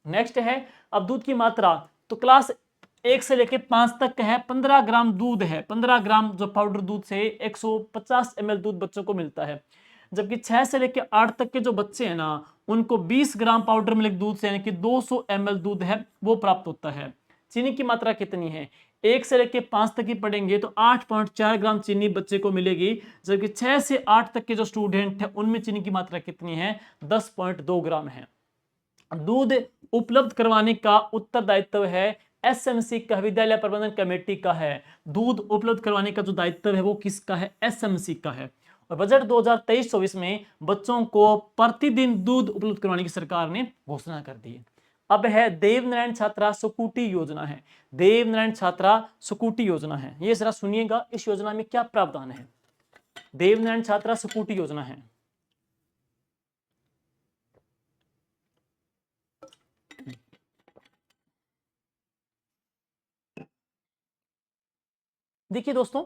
नेक्स्ट है अब दूध की मात्रा, तो क्लास 1 से लेकर 5 तक का है 15 ग्राम दूध है, 15 ग्राम जो पाउडर दूध से 150 ml दूध बच्चों को मिलता है। जबकि 6 से लेकर 8 तक के जो बच्चे हैं ना उनको 20 ग्राम पाउडर मिल्क दूध से यानी कि 200 ml दूध है वो प्राप्त होता है। चीनी की मात्रा कितनी है, 1 से लेकर 5 तक की पढ़ेंगे तो 8.4 ग्राम चीनी बच्चे को मिलेगी, जबकि 6 से 8 तक के जो स्टूडेंट है उनमें चीनी की मात्रा कितनी है 10.2 ग्राम है। दूध उपलब्ध करवाने का उत्तरदायित्व है SMC का, विद्यालय प्रबंधन कमेटी का है। दूध उपलब्ध करवाने का जो दायित्व है वो किसका है, SMC का है। और बजट 2023-24 में बच्चों को प्रतिदिन दूध उपलब्ध करवाने की सरकार ने घोषणा कर दी है। अब है देवनारायण छात्रा सुकुटी योजना है, देवनारायण छात्रा सुकुटी योजना है, ये जरा सुनिएगा इस योजना में क्या प्रावधान है। देवनारायण छात्रा सुकुटी योजना है, देखिए दोस्तों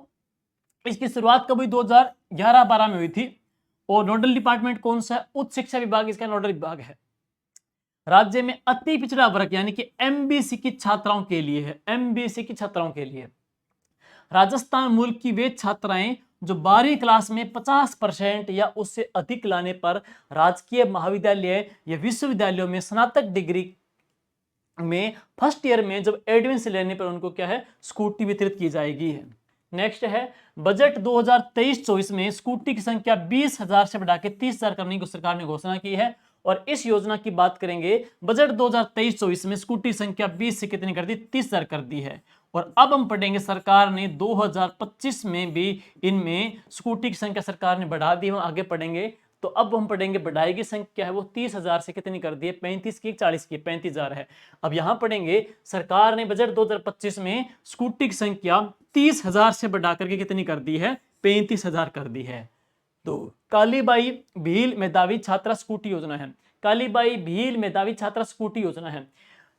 इसकी शुरुआत कब हुई 2011-12 में हुई थी, और नोडल डिपार्टमेंट कौन सा है, उच्च शिक्षा विभाग इसका नोडल विभाग है। राज्य में अति पिछड़ा वर्ग यानी कि MBC की छात्राओं के लिए है, MBC की छात्राओं के लिए राजस्थान मूल की वे छात्राएं जो 12वीं क्लास में 50% या उससे अधिक लाने पर राजकीय महाविद्यालय या विश्वविद्यालयों में स्नातक डिग्री में फर्स्ट ईयर में जब एडमिशन लेने पर उनको क्या है स्कूटी वितरित की जाएगी है। नेक्स्ट है बजट 2023-24 में स्कूटी की संख्या 20,000 से बढ़ा के 30,000 करने की सरकार ने घोषणा की है। और इस योजना की बात करेंगे बजट 2023-24 में स्कूटी संख्या 20 से कितनी कर दी 30,000 कर दी है। और अब हम पढ़ेंगे सरकार ने 2025 में भी इनमें स्कूटी की संख्या सरकार ने बढ़ा दी, हम आगे पढ़ेंगे। तो अब हम पढ़ेंगे बढ़ाई की संख्या है वो 30,000 से कितनी कर दी है, 35 की 40 की, 35,000 है। अब यहां पढ़ेंगे सरकार ने बजट 2025 में स्कूटी की संख्या 30,000 से बढ़ा करके कितनी कर दी है, 35,000 कर दी है। तो कालीबाई भील मेधावी छात्रा स्कूटी योजना है, कालीबाई भील मेधावी छात्रा स्कूटी योजना है।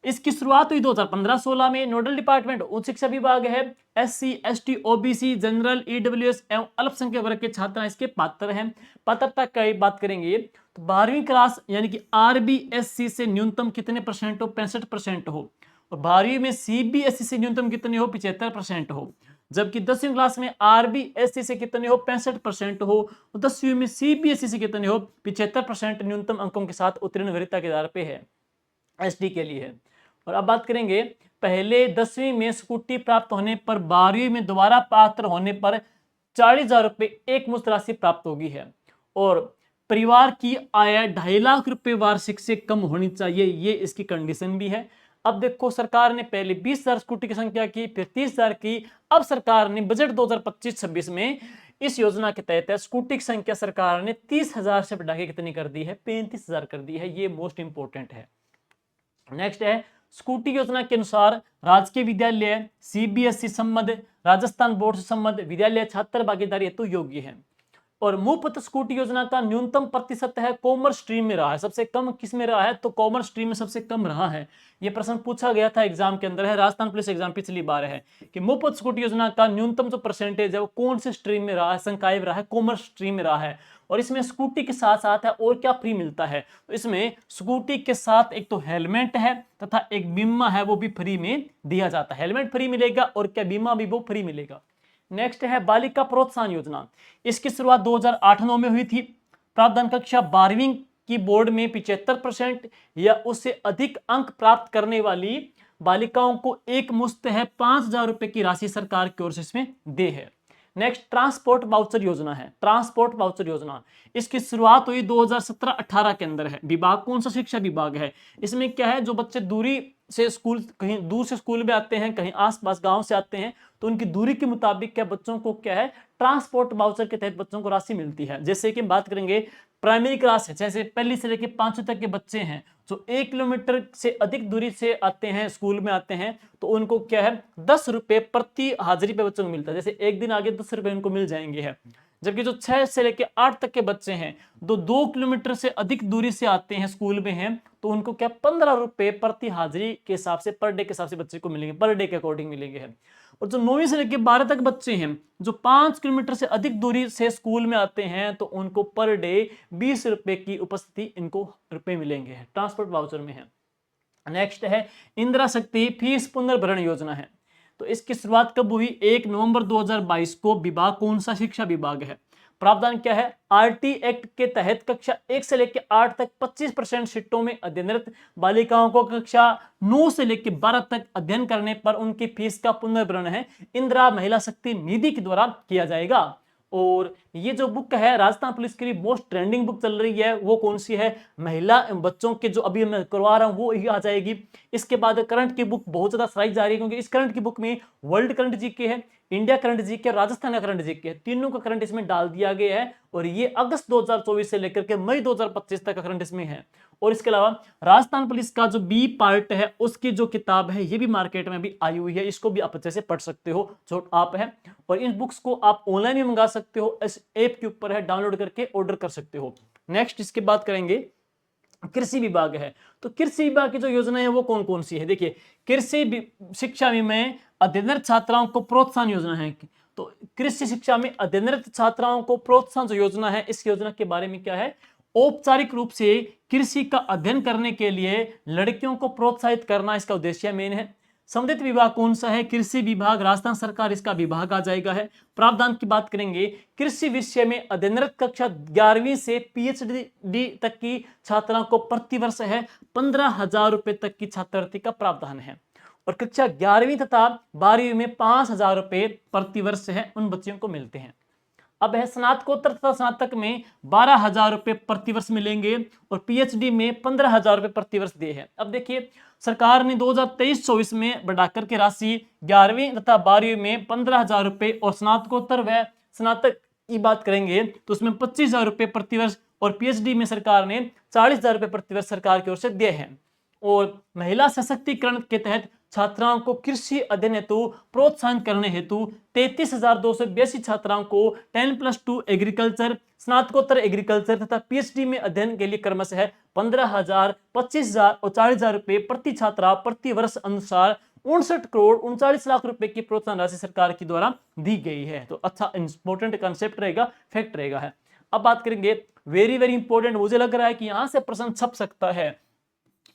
इसकी शुरुआत हुई 2015-16 में। नोडल डिपार्टमेंट उच्च शिक्षा विभाग है। SC ST OBC general EWS एवं अल्पसंख्यक वर्ग के छात्र इसके पात्र हैं। पात्रता की बात करेंगे तो 12वीं क्लास यानी कि RBSC से न्यूनतम कितने परसेंट हो, 65% हो, और 12वीं में CBSE से न्यूनतम कितने हो, 75% हो। जबकि 10वीं क्लास में RBSC से कितने हो, 65% हो, और 10वीं में CBSE से कितने हो, 75% न्यूनतम अंकों के साथ उत्तीर्ण वरीयता के आधार पे है, SD के लिए है। और अब बात करेंगे पहले 10वीं में स्कूटी प्राप्त होने पर 12वीं में दोबारा पात्र होने पर 40,000 रुपए एक मुश्त राशि प्राप्त होगी है, और परिवार की आय 2.5 लाख रुपए वार्षिक से कम होनी चाहिए, ये इसकी कंडीशन भी है। अब देखो सरकार ने पहले 20,000 स्कूटी की संख्या की, फिर 30,000 की। अब सरकार ने बजट 2025-26 में इस योजना के तहत स्कूटी की संख्या सरकार ने 30,000 से बढ़ा के कितनी कर दी है, 35,000 कर दी है। ये मोस्ट इंपोर्टेंट है। नेक्स्ट है स्कूटी योजना के अनुसार राजकीय विद्यालय, CBSE संबद्ध, राजस्थान बोर्ड से संबद्ध विद्यालय छात्र भागीदारी हेतु योग्य है। और मुफ्त स्कूटी योजना का न्यूनतम प्रतिशत है कॉमर्स स्ट्रीम में रहा है, सबसे कम किस में रहा है, तो कॉमर्स स्ट्रीम में सबसे कम रहा है। यह प्रश्न पूछा गया था एग्जाम के अंदर है, राजस्थान पुलिस एग्जाम पिछली बार है कि मुफ्त स्कूटी योजना का न्यूनतम जो परसेंटेज है वो कौन से स्ट्रीम में रहा है, संकाय में रहा है, कॉमर्स स्ट्रीम में रहा है। और इसमें स्कूटी के साथ साथ है और क्या फ्री मिलता है, तो इसमें स्कूटी के साथ एक तो हेलमेट है तथा एक बीमा है वो भी फ्री में दिया जाता है। हेलमेट फ्री मिलेगा और क्या बीमा भी वो फ्री मिलेगा। नेक्स्ट है बालिका प्रोत्साहन योजना। इसकी शुरुआत 2008-9 में हुई थी। प्रावधान कक्षा 12वीं की बोर्ड में 75% या उससे अधिक अंक प्राप्त करने वाली बालिकाओं को एक मुश्त है 5,000 रुपए की राशि सरकार की ओर से इसमें दे है। नेक्स्ट ट्रांसपोर्ट वाउचर योजना है, ट्रांसपोर्ट वाउचर योजना। इसकी शुरुआत हुई 2017-18 के अंदर है। विभाग कौन सा, शिक्षा विभाग है। इसमें क्या है, जो बच्चे दूरी से स्कूल, कहीं दूर से स्कूल में आते हैं, कहीं आसपास गांव से आते हैं, तो उनकी दूरी के मुताबिक क्या बच्चों को क्या है, ट्रांसपोर्ट वाउचर के तहत बच्चों को राशि मिलती है। जैसे कि बात करेंगे प्राइमरी क्लास है, जैसे पहली से लेकर 5वीं तक के बच्चे हैं जो 1 किलोमीटर से अधिक दूरी से आते हैं, स्कूल में आते हैं, तो उनको क्या है 10 रुपए प्रति हाजिरी पे बच्चों को मिलता है। जैसे एक दिन आगे 10 रुपए उनको मिल जाएंगे है। जबकि जो 6 से लेकर 8 तक के बच्चे हैं, 2 किलोमीटर से अधिक दूरी से आते हैं, स्कूल में हैं, तो उनको क्या 15 रुपए प्रति हाजिरी के हिसाब से, पर डे के हिसाब से बच्चे को मिलेंगे, पर डे के अकॉर्डिंग मिलेंगे है। और जो 9वीं से लेकर 12 तक बच्चे हैं जो 5 किलोमीटर से अधिक दूरी से स्कूल में आते हैं, तो उनको पर डे 20 रुपए की उपस्थिति इनको रुपए मिलेंगे, ट्रांसपोर्ट वाउचर में है। नेक्स्ट है इंदिरा शक्ति फीस पुनर्भरण योजना है। तो इसकी शुरुआत कब हुई, 1 नवंबर 2022 को। विभाग कौन सा, शिक्षा विभाग है। प्रावधान क्या है, RT एक्ट के तहत कक्षा 1 से लेकर 8 तक 25% सीटों में अध्ययनरत बालिकाओं को कक्षा 9 से लेकर 12 तक अध्ययन करने पर उनकी फीस का पुनर्भरण है इंदिरा महिला शक्ति निधि के द्वारा किया जाएगा। और ये जो बुक है राजस्थान पुलिस के लिए मोस्ट ट्रेंडिंग बुक चल रही है, वो कौन सी है, महिला बच्चों के जो अभी मैं करवा रहा हूं वो ही आ जाएगी। इसके बाद करंट की बुक बहुत ज्यादा सराही जा रही है, क्योंकि इस करंट की बुक में वर्ल्ड करंट जीके है, इंडिया करंट जीके, राजस्थान का करंट जीके, तीनों का करंट इसमें डाल दिया गया है। और ये अगस्त 2024 से लेकर के मई 2025 तक का करंट इसमें है। और इसके अलावा राजस्थान पुलिस का जो बी पार्ट है उसकी जो किताब है ये भी मार्केट में भी आई हुई है, इसको भी आप अच्छे से पढ़ सकते हो जो आप है। और इन बुक्स को आप ऑनलाइन भी मंगा सकते हो, इस ऐप के ऊपर है, डाउनलोड करके ऑर्डर कर सकते हो। नेक्स्ट इसके बात करेंगे कृषि विभाग है। तो कृषि विभाग की जो योजना है वो कौन कौन सी है, देखिए कृषि शिक्षा में अध्ययनरत छात्राओं को प्रोत्साहन योजना है। तो कृषि शिक्षा में अध्ययनरत छात्राओं को प्रोत्साहन जो योजना है, इस योजना के बारे में क्या है, औपचारिक रूप से कृषि का अध्ययन करने के लिए लड़कियों को प्रोत्साहित करना इसका उद्देश्य मेन है। संबंधित विभाग कौन सा है, कृषि विभाग, राजस्थान सरकार इसका विभाग आ जाएगा है। प्रावधान की बात करेंगे, कृषि विषय में अध्ययनरत कक्षा 11वीं से PhD तक की छात्राओं को प्रतिवर्ष है 15,000 रुपए तक की छात्रवृत्ति का प्रावधान है। और कक्षा 11वीं तथा 12वीं में 5,000 रुपए प्रतिवर्ष है उन बच्चियों को मिलते हैं। अब है स्नातकोत्तर तथा स्नातक में 12,000 रुपए प्रतिवर्ष मिलेंगे और PhD में 15,000 रुपए प्रतिवर्ष दिए हैं। अब देखिए सरकार ने 2023-24 में बढ़ाकर के राशि 11वीं तथा 12वीं में 15,000 रुपए और स्नातकोत्तर व स्नातक की बात करेंगे तो उसमें 25,000 रुपए प्रतिवर्ष और पीएचडी में सरकार ने 40,000 रुपये प्रतिवर्ष सरकार की ओर से दिए हैं। और महिला सशक्तिकरण के तहत छात्राओं को कृषि अध्ययन हेतु प्रोत्साहन करने हेतु 33,282 छात्राओं को 10+2 एग्रीकल्चर, स्नातकोत्तर एग्रीकल्चर तथा पीएचडी में अध्ययन के लिए क्रमशः 15,000, 25,000 और 40,000 रुपये प्रति छात्रा प्रति वर्ष अनुसार 59 करोड़ 39 लाख रुपए की प्रोत्साहन राशि सरकार के द्वारा दी गई है। तो अच्छा इंपॉर्टेंट कंसेप्ट रहेगा, फैक्ट रहेगा है। अब बात करेंगे वेरी वेरी इंपॉर्टेंट, मुझे लग रहा है कि यहां से प्रश्न छप सकता है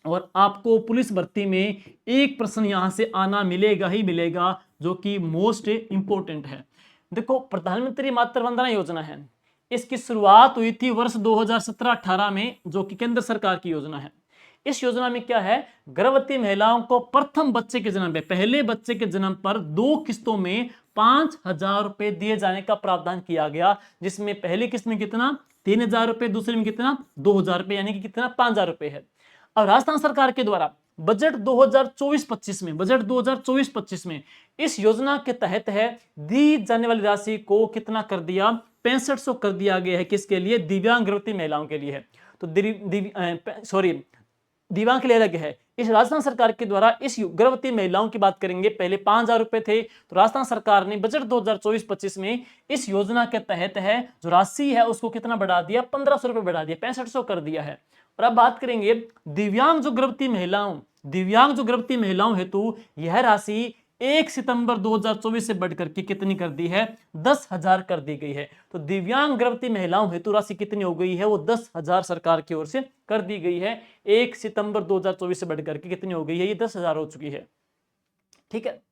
और आपको पुलिस भर्ती में एक प्रश्न यहां से आना मिलेगा ही मिलेगा, जो कि मोस्ट इंपॉर्टेंट है। देखो, प्रधानमंत्री मातृ वंदना योजना है, इसकी शुरुआत हुई थी वर्ष 2017-18 में, जो कि केंद्र सरकार की योजना है। इस योजना में क्या है, गर्भवती महिलाओं को प्रथम बच्चे के जन्म पे, पहले बच्चे के जन्म पर 2 किस्तों में 5,000 रुपए दिए जाने का प्रावधान किया गया, जिसमें पहली किस्त में कितना 3,000 रुपए, दूसरे में कितना 2,000 रुपए, यानी कि कितना 5,000 रुपए है। अब राजस्थान सरकार के द्वारा बजट 2024-25 में, बजट 2024-25 में इस योजना के तहत है दी जाने वाली राशि को कितना कर दिया, 6500 कर दिया गया है। किसके लिए, दिव्यांग गर्भवती महिलाओं के लिए है। तो दिव्यांग के लिए अलग है। इस राजस्थान सरकार के द्वारा इस गर्भवती महिलाओं की बात करेंगे, पहले 5,000 रुपए थे, तो राजस्थान सरकार ने बजट 2024-25 में इस योजना के तहत है जो राशि है उसको कितना बढ़ा दिया, 1,500 रुपए बढ़ा दिया, 6500 कर दिया है। और अब बात करेंगे दिव्यांग जो गर्भवती महिलाओं हेतु यह राशि 1 सितंबर 2024 से बढ़कर के कितनी कर दी है, 10,000 कर दी गई है। तो दिव्यांग गर्भवती महिलाओं हेतु राशि कितनी हो गई है, वो 10,000 सरकार की ओर से कर दी गई है। 1 सितंबर 2024 से बढ़कर के कितनी हो गई है, ये 10,000 हो चुकी है। ठीक है,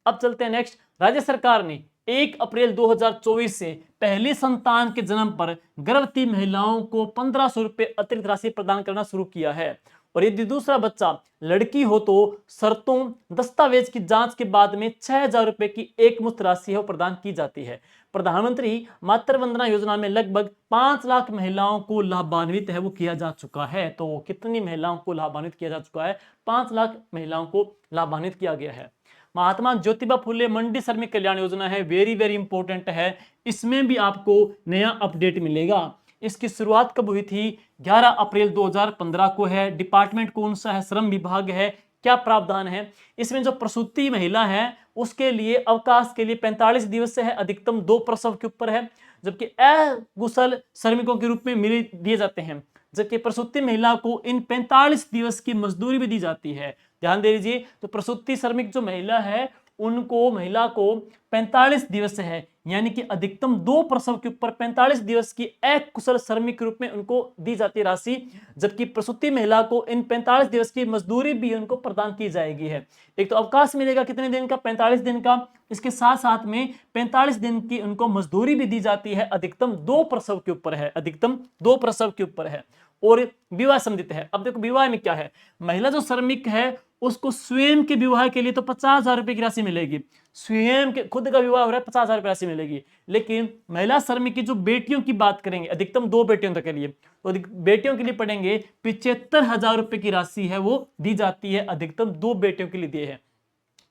अब चलते हैं नेक्स्ट। राज्य सरकार ने 1 अप्रैल 2024 से पहली संतान के जन्म पर गर्भवती महिलाओं को 1,500 रुपए अतिरिक्त राशि प्रदान करना शुरू किया है। और यदि दूसरा बच्चा लड़की हो तो शर्तों दस्तावेज की जांच के बाद में 6,000 रुपए की एकमुश्त राशि है प्रदान की जाती है। प्रधानमंत्री मातृ वंदना योजना में लगभग 5 लाख महिलाओं को लाभान्वित है वो किया जा चुका है। तो कितनी महिलाओं को लाभान्वित किया जा चुका है, 5 लाख महिलाओं को लाभान्वित किया गया है। महात्मा ज्योतिबा फुले मंडी श्रमिक कल्याण योजना है, वेरी वेरी इंपॉर्टेंट है, इसमें भी आपको नया अपडेट मिलेगा। इसकी शुरुआत कब हुई थी, 11 अप्रैल 2015 को है। डिपार्टमेंट कौन सा है, श्रम विभाग है। क्या प्रावधान है इसमें, जो प्रसूति महिला है उसके लिए अवकाश के लिए 45 दिवस है, अधिकतम 2 प्रसव के ऊपर है, जबकि अकुशल श्रमिकों के रूप में मिले दिए जाते हैं। जबकि प्रसूति महिला को इन 45 दिवस की मजदूरी भी दी जाती है। ध्यान दे लीजिए, तो प्रसूति श्रमिक जो महिला है उनको, महिला को 45 दिवस है, यानी कि अधिकतम 2 प्रसव के ऊपर 45 दिवस की अकुशल श्रमिक के रूप में उनको दी जाती है राशि। जबकि प्रसूति महिला को इन 45 दिवस की मजदूरी भी उनको प्रदान की जाएगी है। एक तो अवकाश मिलेगा कितने दिन का, 45 दिन का, इसके साथ साथ में 45 दिन की उनको मजदूरी भी दी जाती है, अधिकतम 2 प्रसव के ऊपर है, अधिकतम 2 प्रसव के ऊपर है। और विवाह संबंधित है। अब देखो विवाह में क्या है, महिला जो श्रमिक है उसको स्वयं के विवाह के लिए तो 50,000 रुपए की राशि मिलेगी, स्वयं के खुद का विवाह हो रहा है 50,000 रुपए राशि मिलेगी। लेकिन महिला श्रमिक की जो बेटियों की बात करेंगे, अधिकतम 2 बेटियों तक के लिए, तो बेटियों के लिए पढ़ेंगे 75,000 रुपए की राशि है वो दी जाती है, अधिकतम 2 बेटियों के लिए दिए है।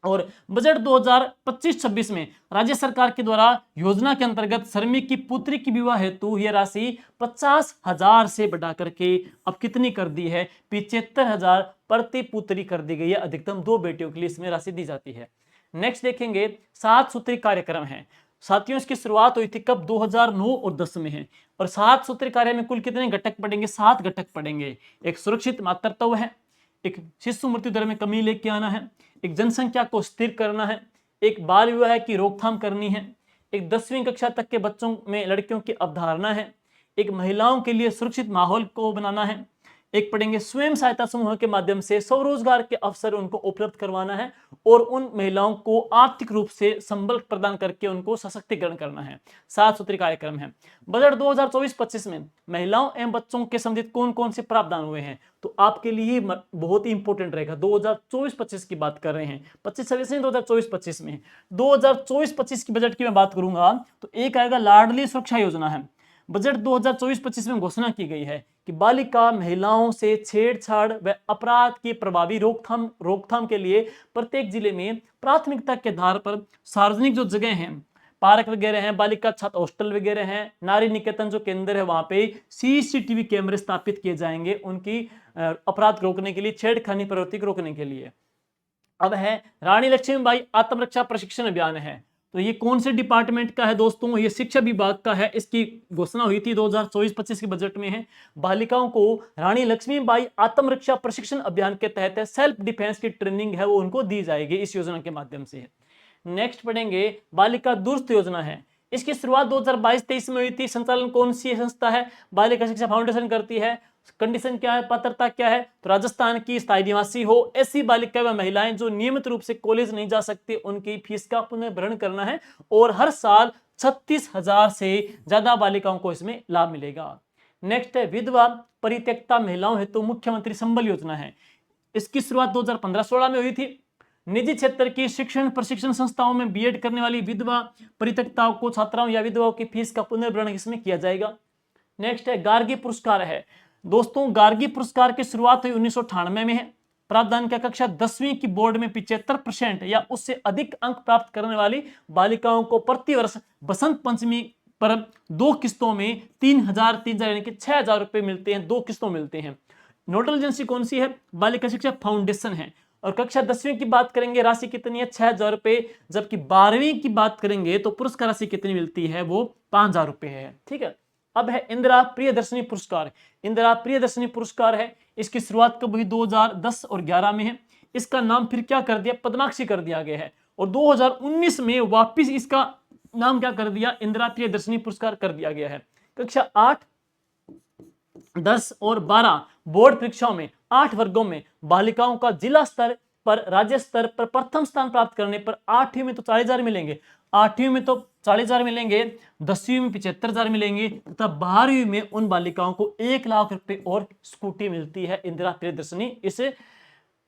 और बजट 2025-26 में राज्य सरकार के द्वारा योजना के अंतर्गत श्रमिक की पुत्री की विवाह हेतु यह राशि 50,000 से बढ़ा करके अब कितनी कर दी है, 75,000 प्रति पुत्री कर दी गई है, अधिकतम 2 बेटियों के लिए इसमें राशि दी जाती है। नेक्स्ट देखेंगे 7 सूत्री कार्यक्रम है। साथियों इसकी शुरुआत हुई थी कब, 2009 और 10 में है। और 7 सूत्री कार्य में कुल कितने घटक पड़ेंगे, 7 घटक पड़ेंगे। एक सुरक्षित मातृत्व है, एक शिशु मृत्यु दर में कमी लेके आना है, एक जनसंख्या को स्थिर करना है, एक बाल विवाह की रोकथाम करनी है, एक 10वीं कक्षा तक के बच्चों में लड़कियों की अवधारणा है, एक महिलाओं के लिए सुरक्षित माहौल को बनाना है, एक पढ़ेंगे स्वयं सहायता समूह के माध्यम से स्वरोजगार के अवसर उनको उपलब्ध करवाना है और उन महिलाओं को आर्थिक रूप से संबल प्रदान करके उनको सशक्तिकरण करना है। 7 सूत्री कार्यक्रम है। बजट 2024-25 में महिलाओं एवं बच्चों के संबंधित कौन कौन से प्रावधान हुए हैं, तो आपके लिए बहुत ही इंपॉर्टेंट रहेगा। 2024-25 की बात कर रहे हैं, 25-26 नहीं, 2024-25 में। 2024-25 की बजट की मैं बात करूंगा तो एक आएगा लाडली सुरक्षा योजना है। बजट 2024-25 में घोषणा की गई है कि बालिका महिलाओं से छेड़छाड़ व अपराध की प्रभावी रोकथाम के लिए प्रत्येक जिले में प्राथमिकता के आधार पर सार्वजनिक जो जगह हैं, पार्क वगैरह हैं, बालिका छात्र हॉस्टल वगैरह हैं, नारी निकेतन जो केंद्र है वहां पे सीसीटीवी कैमरे स्थापित किए जाएंगे उनकी अपराध रोकने के लिए, छेड़खानी प्रवृत्ति को रोकने के लिए। अब है रानी लक्ष्मीबाई आत्मरक्षा प्रशिक्षण अभियान है, तो ये कौन से डिपार्टमेंट का है दोस्तों? ये शिक्षा विभाग का है। इसकी घोषणा हुई थी 2024-25 के बजट में है। बालिकाओं को रानी लक्ष्मीबाई आत्मरक्षा प्रशिक्षण अभियान के तहत सेल्फ डिफेंस की ट्रेनिंग है वो उनको दी जाएगी इस योजना के माध्यम से। नेक्स्ट पढ़ेंगे बालिका दुरुस्त योजना है। इसकी शुरुआत 2022-23 में हुई थी। संचालन कौन सी संस्था है? बालिका शिक्षा फाउंडेशन करती है। कंडीशन क्या है, पात्रता क्या है? तो राजस्थान की स्थायी निवासी हो, ऐसी बालिका व महिलाएं जो नियमित रूप से कॉलेज नहीं जा सकती, उनकी फीस का पुनर्भरण करना है और हर साल 36,000 से ज्यादा बालिकाओं को इसमें लाभ मिलेगा। नेक्स्ट है विधवा परित्यक्ता महिलाओं हेतु मुख्यमंत्री संबल योजना है। इसकी शुरुआत 2015-16 में हुई थी। निजी क्षेत्र की शिक्षण प्रशिक्षण संस्थाओं में बीएड करने वाली विधवा परित्यक्ताओं को, छात्राओं या विधवाओं की फीस का पुनर्भरण इसमें किया जाएगा। नेक्स्ट है गार्गी पुरस्कार है। दोस्तों गार्गी पुरस्कार की शुरुआत हुई 1998 में है। प्रावधान क्या? कक्षा 10वीं की बोर्ड में 75% या उससे अधिक अंक प्राप्त करने वाली बालिकाओं को प्रतिवर्ष बसंत पंचमी पर 2 किस्तों में 3,000 यानी कि 6,000 रुपए मिलते हैं, 2 किस्तों मिलते हैं। नोडल एजेंसी कौन सी है? बालिका शिक्षा फाउंडेशन है। और कक्षा 10वीं की बात करेंगे, राशि कितनी है? 6,000 रुपए। जबकि 12वीं की बात करेंगे तो पुरस्कार राशि कितनी मिलती है? वो 5,000 रुपए है। ठीक है। अब है इंदिरा प्रियदर्शनी पुरस्कार। इंदिरा प्रियदर्शनी पुरस्कार है। इसकी शुरुआत कब हुई? 2010 और 11 में है। इसका नाम फिर क्या कर दिया? पद्माक्षी कर दिया गया है। और 2019 में वापिस इसका नाम क्या कर दिया? इंदिरा प्रियदर्शनी पुरस्कार कर दिया गया है। कक्षा 8, 10 और 12 बोर्ड परीक्षाओं में 8 वर्गों में बालिकाओं का जिला स्तर पर, राज्य स्तर पर प्रथम स्थान प्राप्त करने पर 8वीं में तो 40,000 मिलेंगे, 8वीं में तो 40,000 मिलेंगे, 10वीं में 75,000 मिलेंगे तथा 12वीं में उन बालिकाओं को 1 लाख रुपए और स्कूटी मिलती है। इंदिरा प्रियदर्शनी इस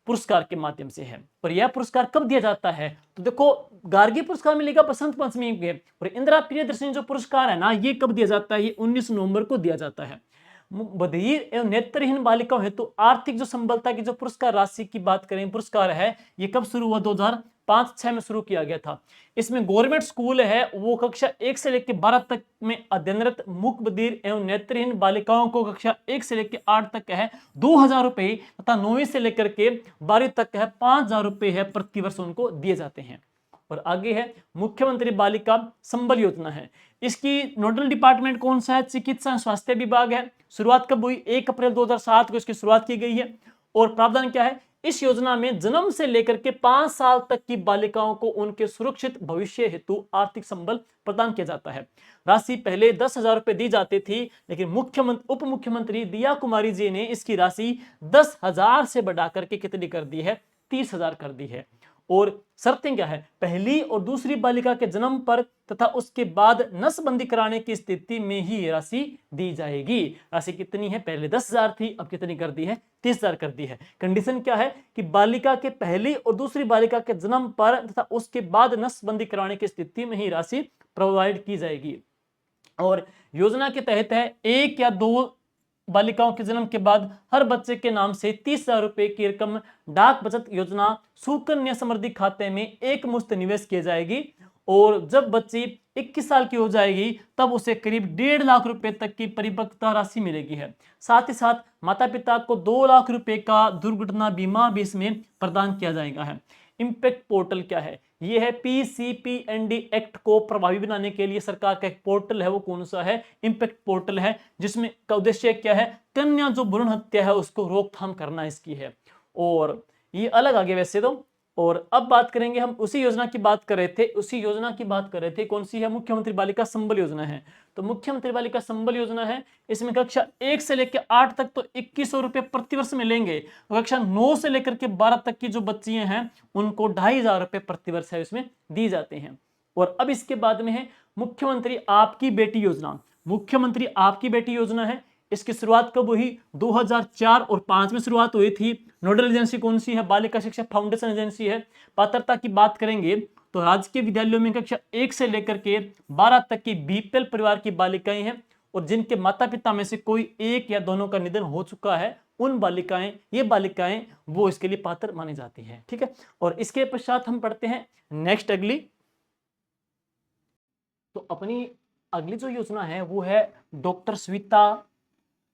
पुरस्कार के माध्यम से है। और यह पुरस्कार कब दिया जाता है? तो देखो गार्गी पुरस्कार मिलेगा बसंत पंचमी के, और इंदिरा प्रियदर्शनी जो पुरस्कार है ना, ये कब दिया जाता है? ये 19 नवंबर को दिया जाता है। बधिर एवं नेत्रहीन बालिकाओं हेतु आर्थिक जो संबलता की जो पुरस्कार राशि की बात करें, पुरस्कार है, ये कब शुरू हुआ? 2005-6 में शुरू किया गया था। इसमें गवर्नमेंट स्कूल है वो कक्षा 1 से लेकर 12 तक में अध्ययनरत मूक बधिर एवं नेत्रहीन बालिकाओं को कक्षा 1 से लेकर 8 तक है 2,000 रुपए, तथा 9वीं से लेकर के 12वीं तक है 5,000 रुपए है प्रतिवर्ष उनको दिए जाते हैं। और आगे है मुख्यमंत्री बालिका संबल योजना है। इसकी नोडल डिपार्टमेंट कौन सा है? चिकित्सा स्वास्थ्य विभाग है। शुरुआत कब हुई? 1 अप्रैल 2007 को इसकी शुरुआत की गई है। और प्रावधान क्या है? इस योजना में जन्म से लेकर के 5 साल तक की बालिकाओं को उनके सुरक्षित भविष्य हेतु आर्थिक संबल प्रदान किया जाता है। राशि पहले 10,000 रुपए दी जाती थी, लेकिन उप मुख्यमंत्री दिया कुमारी जी ने इसकी राशि 10,000 से बढ़ाकर के कितनी कर दी है? 30,000 कर दी है। और शर्तें क्या है? पहली और दूसरी बालिका के जन्म पर तथा उसके बाद नसबंदी कराने की स्थिति में ही ये राशि दी जाएगी। राशि कितनी है? पहले 10,000 थी, अब कितनी कर दी है? 30,000 कर दी है। कंडीशन क्या है? कि बालिका के पहली और दूसरी बालिका के जन्म पर तथा उसके बाद नसबंदी कराने की स्थिति में ही राशि प्रोवाइड की जाएगी। और योजना के तहत है 1 या 2 बालिकाओं के जन्म के बाद हर बच्चे के नाम से 30,000 रुपए की रकम डाक बचत योजना सुकन्या समृद्धि खाते में एक मुश्त निवेश की जाएगी। और जब बच्ची 21 साल की हो जाएगी तब उसे करीब 1.5 लाख रुपए तक की परिपक्वता राशि मिलेगी है। साथ ही साथ माता पिता को 2 लाख रुपए का दुर्घटना बीमा भी इसमें प्रदान किया जाएगा है। इम्पैक्ट पोर्टल क्या है? ये है PCPND एक्ट को प्रभावी बनाने के लिए सरकार का एक पोर्टल है, वो कौन सा है? इम्पैक्ट पोर्टल है, जिसमें का उद्देश्य क्या है? कन्या जो भ्रूण हत्या है उसको रोकथाम करना इसकी है। और ये अलग आगे वैसे तो। और अब बात करेंगे हम उसी योजना की बात कर रहे थे, कौन सी है? मुख्यमंत्री बालिका संबल योजना है। तो मुख्यमंत्री बालिका संबल योजना है, इसमें कक्षा 1 से लेकर 8 तक तो 2100 रुपए प्रतिवर्ष मिलेंगे। कक्षा 9 से लेकर के 12 तक की जो बच्चियां हैं उनको 2,500 रुपए प्रतिवर्ष है इसमें दी जाते हैं। और अब इसके बाद में है मुख्यमंत्री आपकी बेटी योजना। मुख्यमंत्री आपकी बेटी योजना है, इसकी शुरुआत कब हुई? 2004 और 5 में शुरुआत हुई थी। नोडल एजेंसी कौन सी है? बालिका शिक्षा फाउंडेशन एजेंसी है। पात्रता की बात करेंगे तो राजकीय विद्यालयों में कक्षा 1 से लेकर के 12 तक की बीपीएल परिवार की बालिकाएं हैं और जिनके माता पिता में से कोई एक या दोनों का निधन हो चुका है, उन बालिकाएं वो इसके लिए पात्र मानी जाती है। ठीक है। और इसके पश्चात हम पढ़ते हैं नेक्स्ट अगली तो अपनी अगली जो योजना है वो है डॉक्टर श्वेता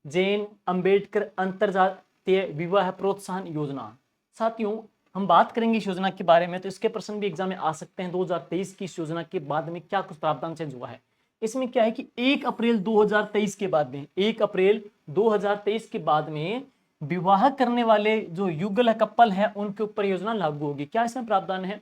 जैन अंबेडकर अंतरजातीय विवाह प्रोत्साहन योजना। साथियों, हम बात करेंगे इस योजना के बारे में, तो इसके प्रश्न भी एग्जाम में आ सकते हैं। 2023 की इस योजना के बाद में क्या कुछ प्रावधान चेंज हुआ है। इसमें क्या है कि 1 अप्रैल 2023 के बाद में 1 अप्रैल 2023 के बाद में विवाह करने वाले जो युगल कपल हैं उनके ऊपर योजना लागू होगी। क्या इसमें प्रावधान है?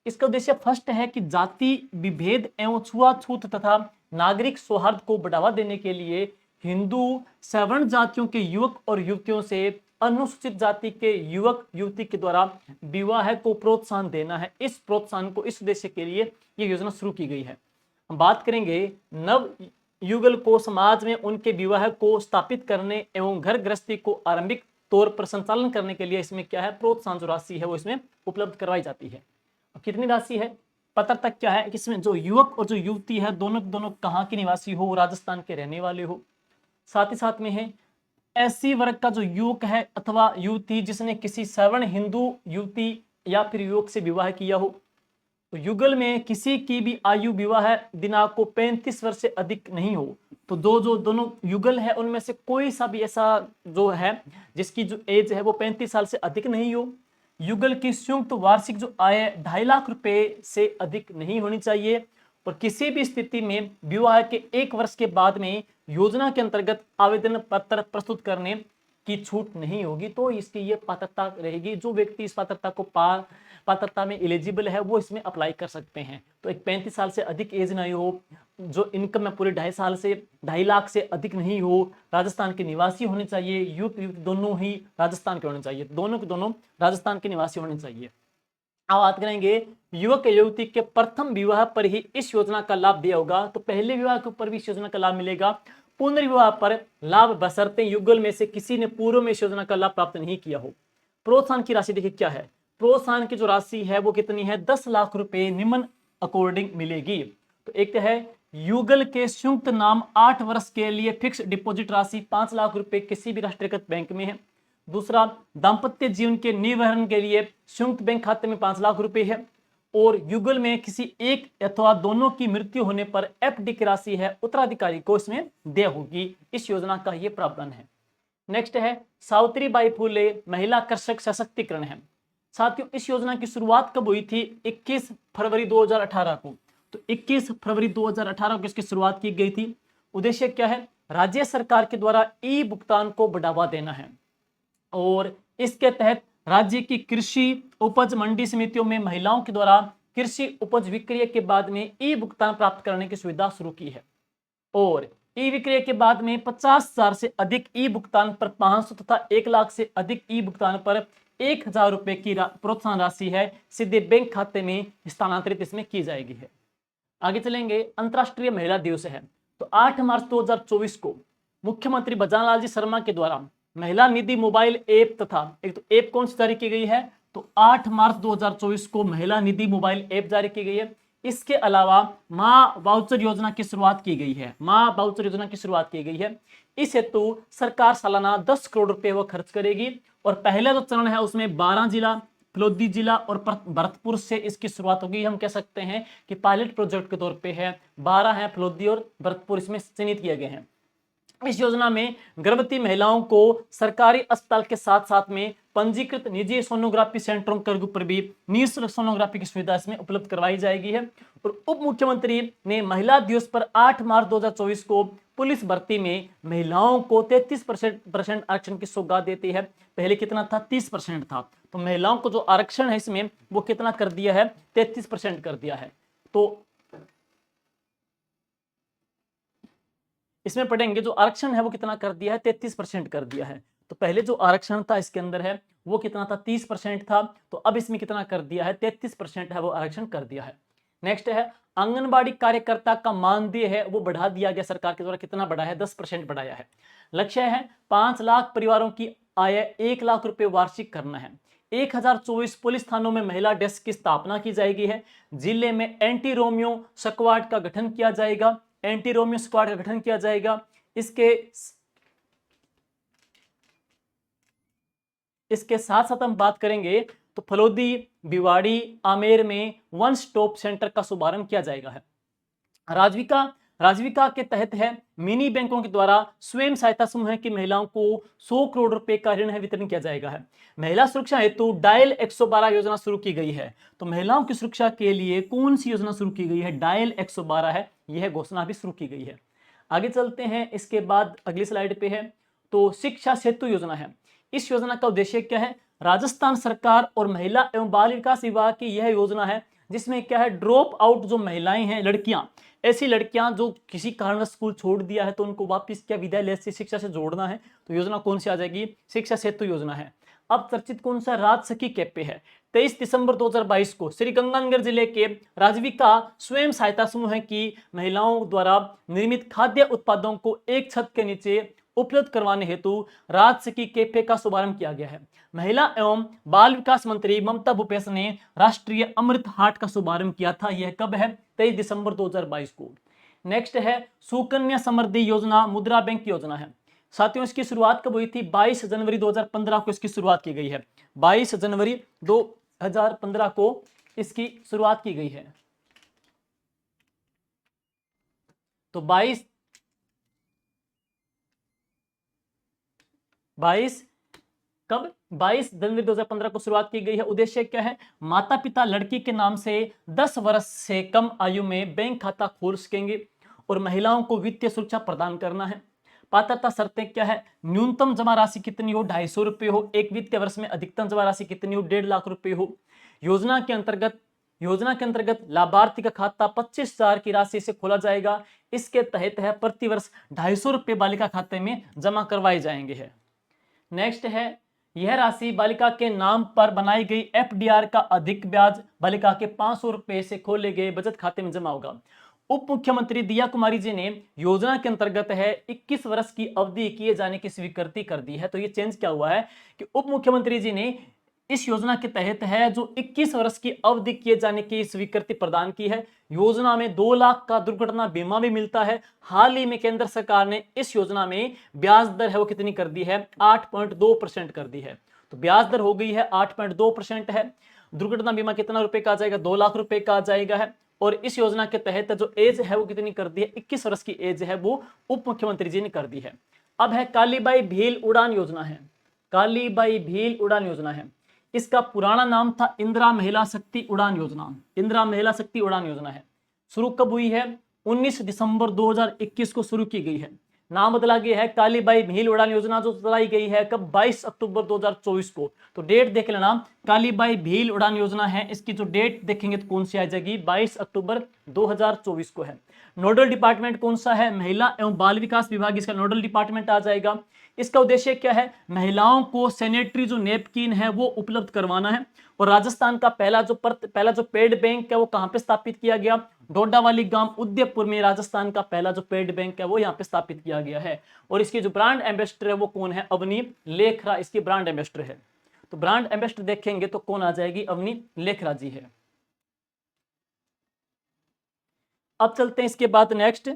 इसका उद्देश्य फर्स्ट है कि जाति विभेद एवं छुआछूत तथा नागरिक सौहार्द को बढ़ावा देने के लिए हिंदू सवर्ण जातियों के युवक और युवतियों से अनुसूचित जाति के युवक युवती के द्वारा विवाह को प्रोत्साहन देना है। इस प्रोत्साहन को, इस उद्देश्य के लिए यह योजना शुरू की गई है। हम बात करेंगे नव युगल को समाज में उनके विवाह को स्थापित करने एवं घर गृहस्थी को आरंभिक तौर पर संचालन करने के लिए इसमें क्या है, प्रोत्साहन जो राशि है वो इसमें उपलब्ध करवाई जाती है। कितनी राशि है? पात्रता क्या है कि इसमें जो युवक और जो युवती है दोनों कहाँ के निवासी हो, राजस्थान के रहने वाले हो। साथ ही साथ में है एससी वर्ग का जो युवक है अथवा युवती जिसने किसी सवर्ण हिंदू युवती या फिर युवक से विवाह किया हो। तो युगल में किसी की भी आयु विवाह दिनांक को 35 वर्ष से अधिक नहीं हो। तो जो दोनों युगल है उनमें से कोई सा भी ऐसा जो है जिसकी जो एज है वो 35 साल से अधिक नहीं हो। युगल की संयुक्त वार्षिक जो आय 2.5 लाख रुपए से अधिक नहीं होनी चाहिए। और किसी भी स्थिति में विवाह के 1 वर्ष के बाद में योजना के अंतर्गत आवेदन पत्र प्रस्तुत करने की छूट नहीं होगी। तो इसकी ये पात्रता रहेगी। जो व्यक्ति इस पात्रता में एलिजिबल है वो इसमें अप्लाई कर सकते हैं। तो एक 35 साल से अधिक एज नहीं हो, जो इनकम में पूरे 2.5 लाख से अधिक नहीं हो, राजस्थान के निवासी होने चाहिए, युवक युवती दोनों ही राजस्थान के होने चाहिए, दोनों के दोनों राजस्थान के निवासी होने चाहिए। अब बात करेंगे युवक युवती के प्रथम विवाह पर ही इस योजना का लाभ दिया होगा। तो पहले विवाह के ऊपर भी इस योजना का लाभ मिलेगा। पुनर्विवाह पर लाभ बशर्ते युगल में से किसी ने पूर्व में इस योजना का लाभ प्राप्त नहीं किया हो। प्रोत्साहन की राशि देखिए क्या है। प्रोत्साहन की जो राशि है वो कितनी है? 10 लाख रुपए निम्न अकॉर्डिंग मिलेगी। तो एक है युगल के संयुक्त नाम 8 वर्ष के लिए फिक्स डिपॉजिट राशि 5 लाख रुपए किसी भी राष्ट्रीयकृत बैंक में है। दूसरा, दाम्पत्य जीवन के निवारण के लिए संयुक्त बैंक खाते में 5 लाख रुपए है। और युगल में किसी एक अथवा दोनों की मृत्यु होने पर एफडी की राशि है उत्तराधिकारी को इसमें देय होगी। इस योजना का ये प्रावधान है। नेक्स्ट है सावित्रीबाई फुले महिला कृषक सशक्तिकरण है। साथियों, इस योजना की शुरुआत कब हुई थी? 21 फरवरी 2018 को। तो 21 फरवरी 2018 को इसकी शुरुआत की गई थी। उद्देश्य क्या है? राज्य सरकार के द्वारा ई भुगतान को बढ़ावा देना है। और इसके तहत राज्य की कृषि उपज मंडी समितियों में महिलाओं के द्वारा कृषि उपज विक्रय के बाद में ई भुगतान प्राप्त करने की सुविधा शुरू की है। और ई विक्रय के बाद में 50,000 से अधिक ई भुगतान पर 500 तथा 1 लाख से अधिक ई भुगतान पर 1,000 रुपए की प्रोत्साहन राशि है सीधे बैंक खाते में स्थानांतरित इसमें की जाएगी है। आगे चलेंगे, अंतर्राष्ट्रीय महिला दिवस है। तो 8 मार्च 2024 को मुख्यमंत्री भजनलाल जी शर्मा के द्वारा महिला निधि मोबाइल ऐप तथा एक तो ऐप कौन सी जारी की गई है? तो 8 मार्च 2024 को महिला निधि मोबाइल ऐप जारी की गई है। इसके अलावा मां वाउचर योजना की शुरुआत की गई है। मां वाउचर योजना की शुरुआत की गई है। इस हेतु सरकार सालाना 10 करोड़ रुपए वो खर्च करेगी। और पहला जो चरण है उसमें 12 जिला, फलोदी जिला और भरतपुर से इसकी शुरुआत होगी। हम कह सकते हैं कि पायलट प्रोजेक्ट के तौर पे है। 12 है फलोदी और भरतपुर इसमें चयनित किए गए हैं। इस योजना में गर्भवती महिलाओं को सरकारी अस्पताल के साथ साथ में पंजीकृत निजी सोनोग्राफी सेंटरों के ऊपर भी निःशुल्क सोनोग्राफी की सुविधा इसमें उपलब्ध करवाई जाएगी है। और उप मुख्यमंत्री ने महिला दिवस पर 8 मार्च 2024 को पुलिस भर्ती में महिलाओं को 33% आरक्षण की सौगात देती है। पहले कितना था? 30% था। तो महिलाओं को जो आरक्षण है इसमें वो कितना कर दिया है? 33% कर दिया है। तो इसमें पढ़ेंगे जो आरक्षण है वो कितना कर दिया है? 33% कर दिया है। तो पहले जो आरक्षण था इसके अंदर है वो कितना था? 30% था। तो अब इसमें कितना कर दिया है? 33% है वो आरक्षण कर दिया है। नेक्स्ट है आंगनबाड़ी कार्यकर्ता का मानदेय है वो बढ़ा दिया गया सरकार के द्वारा। कितना बढ़ा है? 10% बढ़ाया है। लक्ष्य है 5 लाख परिवारों की आय 1 लाख रुपए वार्षिक करना है। 1024 पुलिस थानों में महिला डेस्क की स्थापना की जाएगी है। जिले में एंटी रोमियो स्क्वाड का गठन किया जाएगा। एंटी रोमियो स्क्वाड का गठन किया जाएगा। इसके साथ साथ हम बात करेंगे तो फलोदी, भिवाड़ी, आमेर में वन स्टॉप सेंटर का शुभारंभ किया जाएगा है। राजविका राजविका के तहत है मिनी बैंकों के द्वारा स्वयं सहायता समूह की महिलाओं को 100 करोड़ रुपए का ऋण है वितरण किया जाएगा है। महिला सुरक्षा हेतु डायल 112 योजना शुरू की गई है। तो महिलाओं की सुरक्षा के लिए कौन सी योजना शुरू की गई है? डायल 112 है, यह घोषणा भी शुरू की गई है। आगे चलते हैं, इसके बाद अगली स्लाइड पे है तो शिक्षा सेतु योजना है। इस योजना का उद्देश्य क्या है? राजस्थान सरकार और महिला एवं बाल विकास विभाग की यह योजना है जिसमें क्या है, ड्रॉप आउट जो महिलाएं हैं, लड़कियां, ऐसी लड़कियां जो किसी कारण स्कूल छोड़ दिया है तो उनको वापस क्या विद्यालय से शिक्षा से जोड़ना है। तो योजना कौन सी आ जाएगी? शिक्षा सेतु योजना है। अब चर्चित कौन सा राजसखी कैंप पे है? 23 दिसंबर 2022 को श्री गंगानगर जिले के राजविका स्वयं सहायता समूह की महिलाओं द्वारा निर्मित खाद्य उत्पादों को एक छत के नीचे उपलब्ध करवाने हेतु राजसखी कैफे का शुभारंभ किया गया है। महिला एवं बाल विकास मंत्री ममता भूपेश ने राष्ट्रीय अमृत हाट का शुभारंभ किया था। यह कब है? 23 दिसंबर 2022 को। नेक्स्ट है सुकन्या समृद्धि योजना, मुद्रा बैंक योजना है। साथियों, इसकी शुरुआत कब हुई थी? 22 जनवरी 2015 को इसकी शुरुआत की गई है। 22 जनवरी 2015 को इसकी शुरुआत की गई है। तो 22 कब? 22 जनवरी 2015 को शुरुआत की गई है। उद्देश्य क्या है? माता पिता लड़की के नाम से 10 वर्ष से कम आयु में बैंक खाता खोल सकेंगे और महिलाओं को वित्तीय सुरक्षा प्रदान करना है। पात्रता शर्तें क्या है? न्यूनतम जमा राशि कितनी हो? 250 रुपये हो। एक वित्तीय वर्ष में अधिकतम जमा राशि कितनी हो? 1.5 लाख रुपए हो। योजना के अंतर्गत लाभार्थी का खाता 25,000 की राशि से खोला जाएगा। इसके तहत है प्रति वर्ष 250 रुपये बालिका खाते में जमा करवाए जाएंगे है। नेक्स्ट है, यह राशि बालिका के नाम पर बनाई गई एफडीआर का अधिक ब्याज बालिका के 500 रुपए से खोले गए बचत खाते में जमा होगा। उप मुख्यमंत्री दिया कुमारी जी ने योजना के अंतर्गत है 21 वर्ष की अवधि किए जाने की स्वीकृति कर दी है। तो ये चेंज क्या हुआ है कि उप मुख्यमंत्री जी ने इस योजना के तहत है जो 21 वर्ष की अवधि किए जाने की स्वीकृति प्रदान की है। योजना में 2 लाख का दुर्घटना बीमा भी मिलता है। हाल ही में केंद्र सरकार ने इस योजना में ब्याज दर है वो कितनी कर दी है? 8.2% कर दी है। तो ब्याज दर हो गई है 8.2% है। दुर्घटना बीमा कितना रुपए का आ जाएगा? 2 लाख रुपए का आ जाएगा है। और इस योजना के तहत जो एज है वो कितनी कर दी है? 21 वर्ष की एज है वो उप मुख्यमंत्री जी ने कर दी है। अब है कालीबाई भील उड़ान योजना है। कालीबाई भील उड़ान योजना है। इसका पुराना नाम था इंदिरा महिला शक्ति उड़ान योजना। इंदिरा महिला शक्ति उड़ान योजना है। शुरू कब हुई है? 19 दिसंबर 2021 को शुरू की गई है। नाम बदला गया है कालीबाई भील उड़ान योजना, जो चलाई गई है कब? 22 अक्टूबर 2024 को। तो डेट देख लेना, कालीबाई भील उड़ान योजना है, इसकी जो डेट देखेंगे तो कौन सी आ जाएगी? 22 अक्टूबर 2024 को है। नोडल डिपार्टमेंट कौन सा है? महिला एवं बाल विकास विभाग इसका नोडल डिपार्टमेंट आ जाएगा। इसका उद्देश्य क्या है? महिलाओं को सैनिटरी जो नैपकिन है वो उपलब्ध करवाना है। और राजस्थान का पहला जो पेड बैंक है वो कहां पे स्थापित किया गया? डोडा वाली गांव उदयपुर में राजस्थान का पहला जो पेड बैंक है वो यहाँ पे स्थापित किया गया है। और इसकी जो ब्रांड एम्बेसडर है वो कौन है? अवनी लेखरा इसकी ब्रांड एम्बेसडर है। तो ब्रांड एम्बेसडर देखेंगे तो कौन आ जाएगी? अवनी लेखरा जी है। अब चलते हैं इसके बाद नेक्स्ट,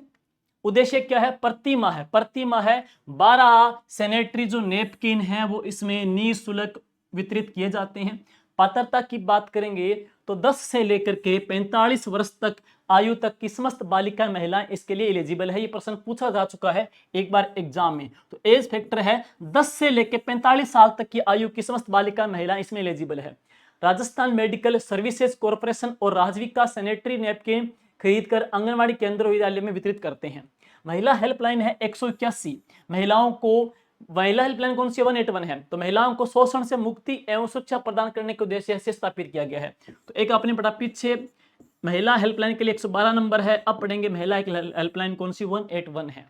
उद्देश्य क्या है? प्रति माह है 12 सैनिटरी जो नेपकिन है वो इसमें निःशुल्क वितरित किए जाते हैं। पात्रता की बात करेंगे तो 10 से लेकर के 45 वर्ष तक आयु तक की समस्त बालिकाएं महिलाएं इसके लिए एलिजिबल है। ये प्रश्न पूछा जा चुका है एक बार एग्जाम में। तो एज फैक्टर है 10 से लेकर 45 साल तक की आयु की समस्त बालिकाएं महिलाएं इसमें एलिजिबल है। राजस्थान मेडिकल सर्विसेज कॉर्पोरेशन और राजविका सैनिटरी नैपकिन खरीदकर आंगनबाड़ी केंद्र विद्यालय में वितरित करते हैं। महिला हेल्पलाइन है 181। महिला हेल्पलाइन कौन सी? 181 है। तो महिलाओं को शोषण से मुक्ति एवं सुरक्षा प्रदान करने के उद्देश्य से स्थापित किया गया है। तो एक आपने पढ़ा पीछे महिला हेल्पलाइन के लिए 112 नंबर है। अब पढ़ेंगे महिला हेल्पलाइन कौन सी? 181 है।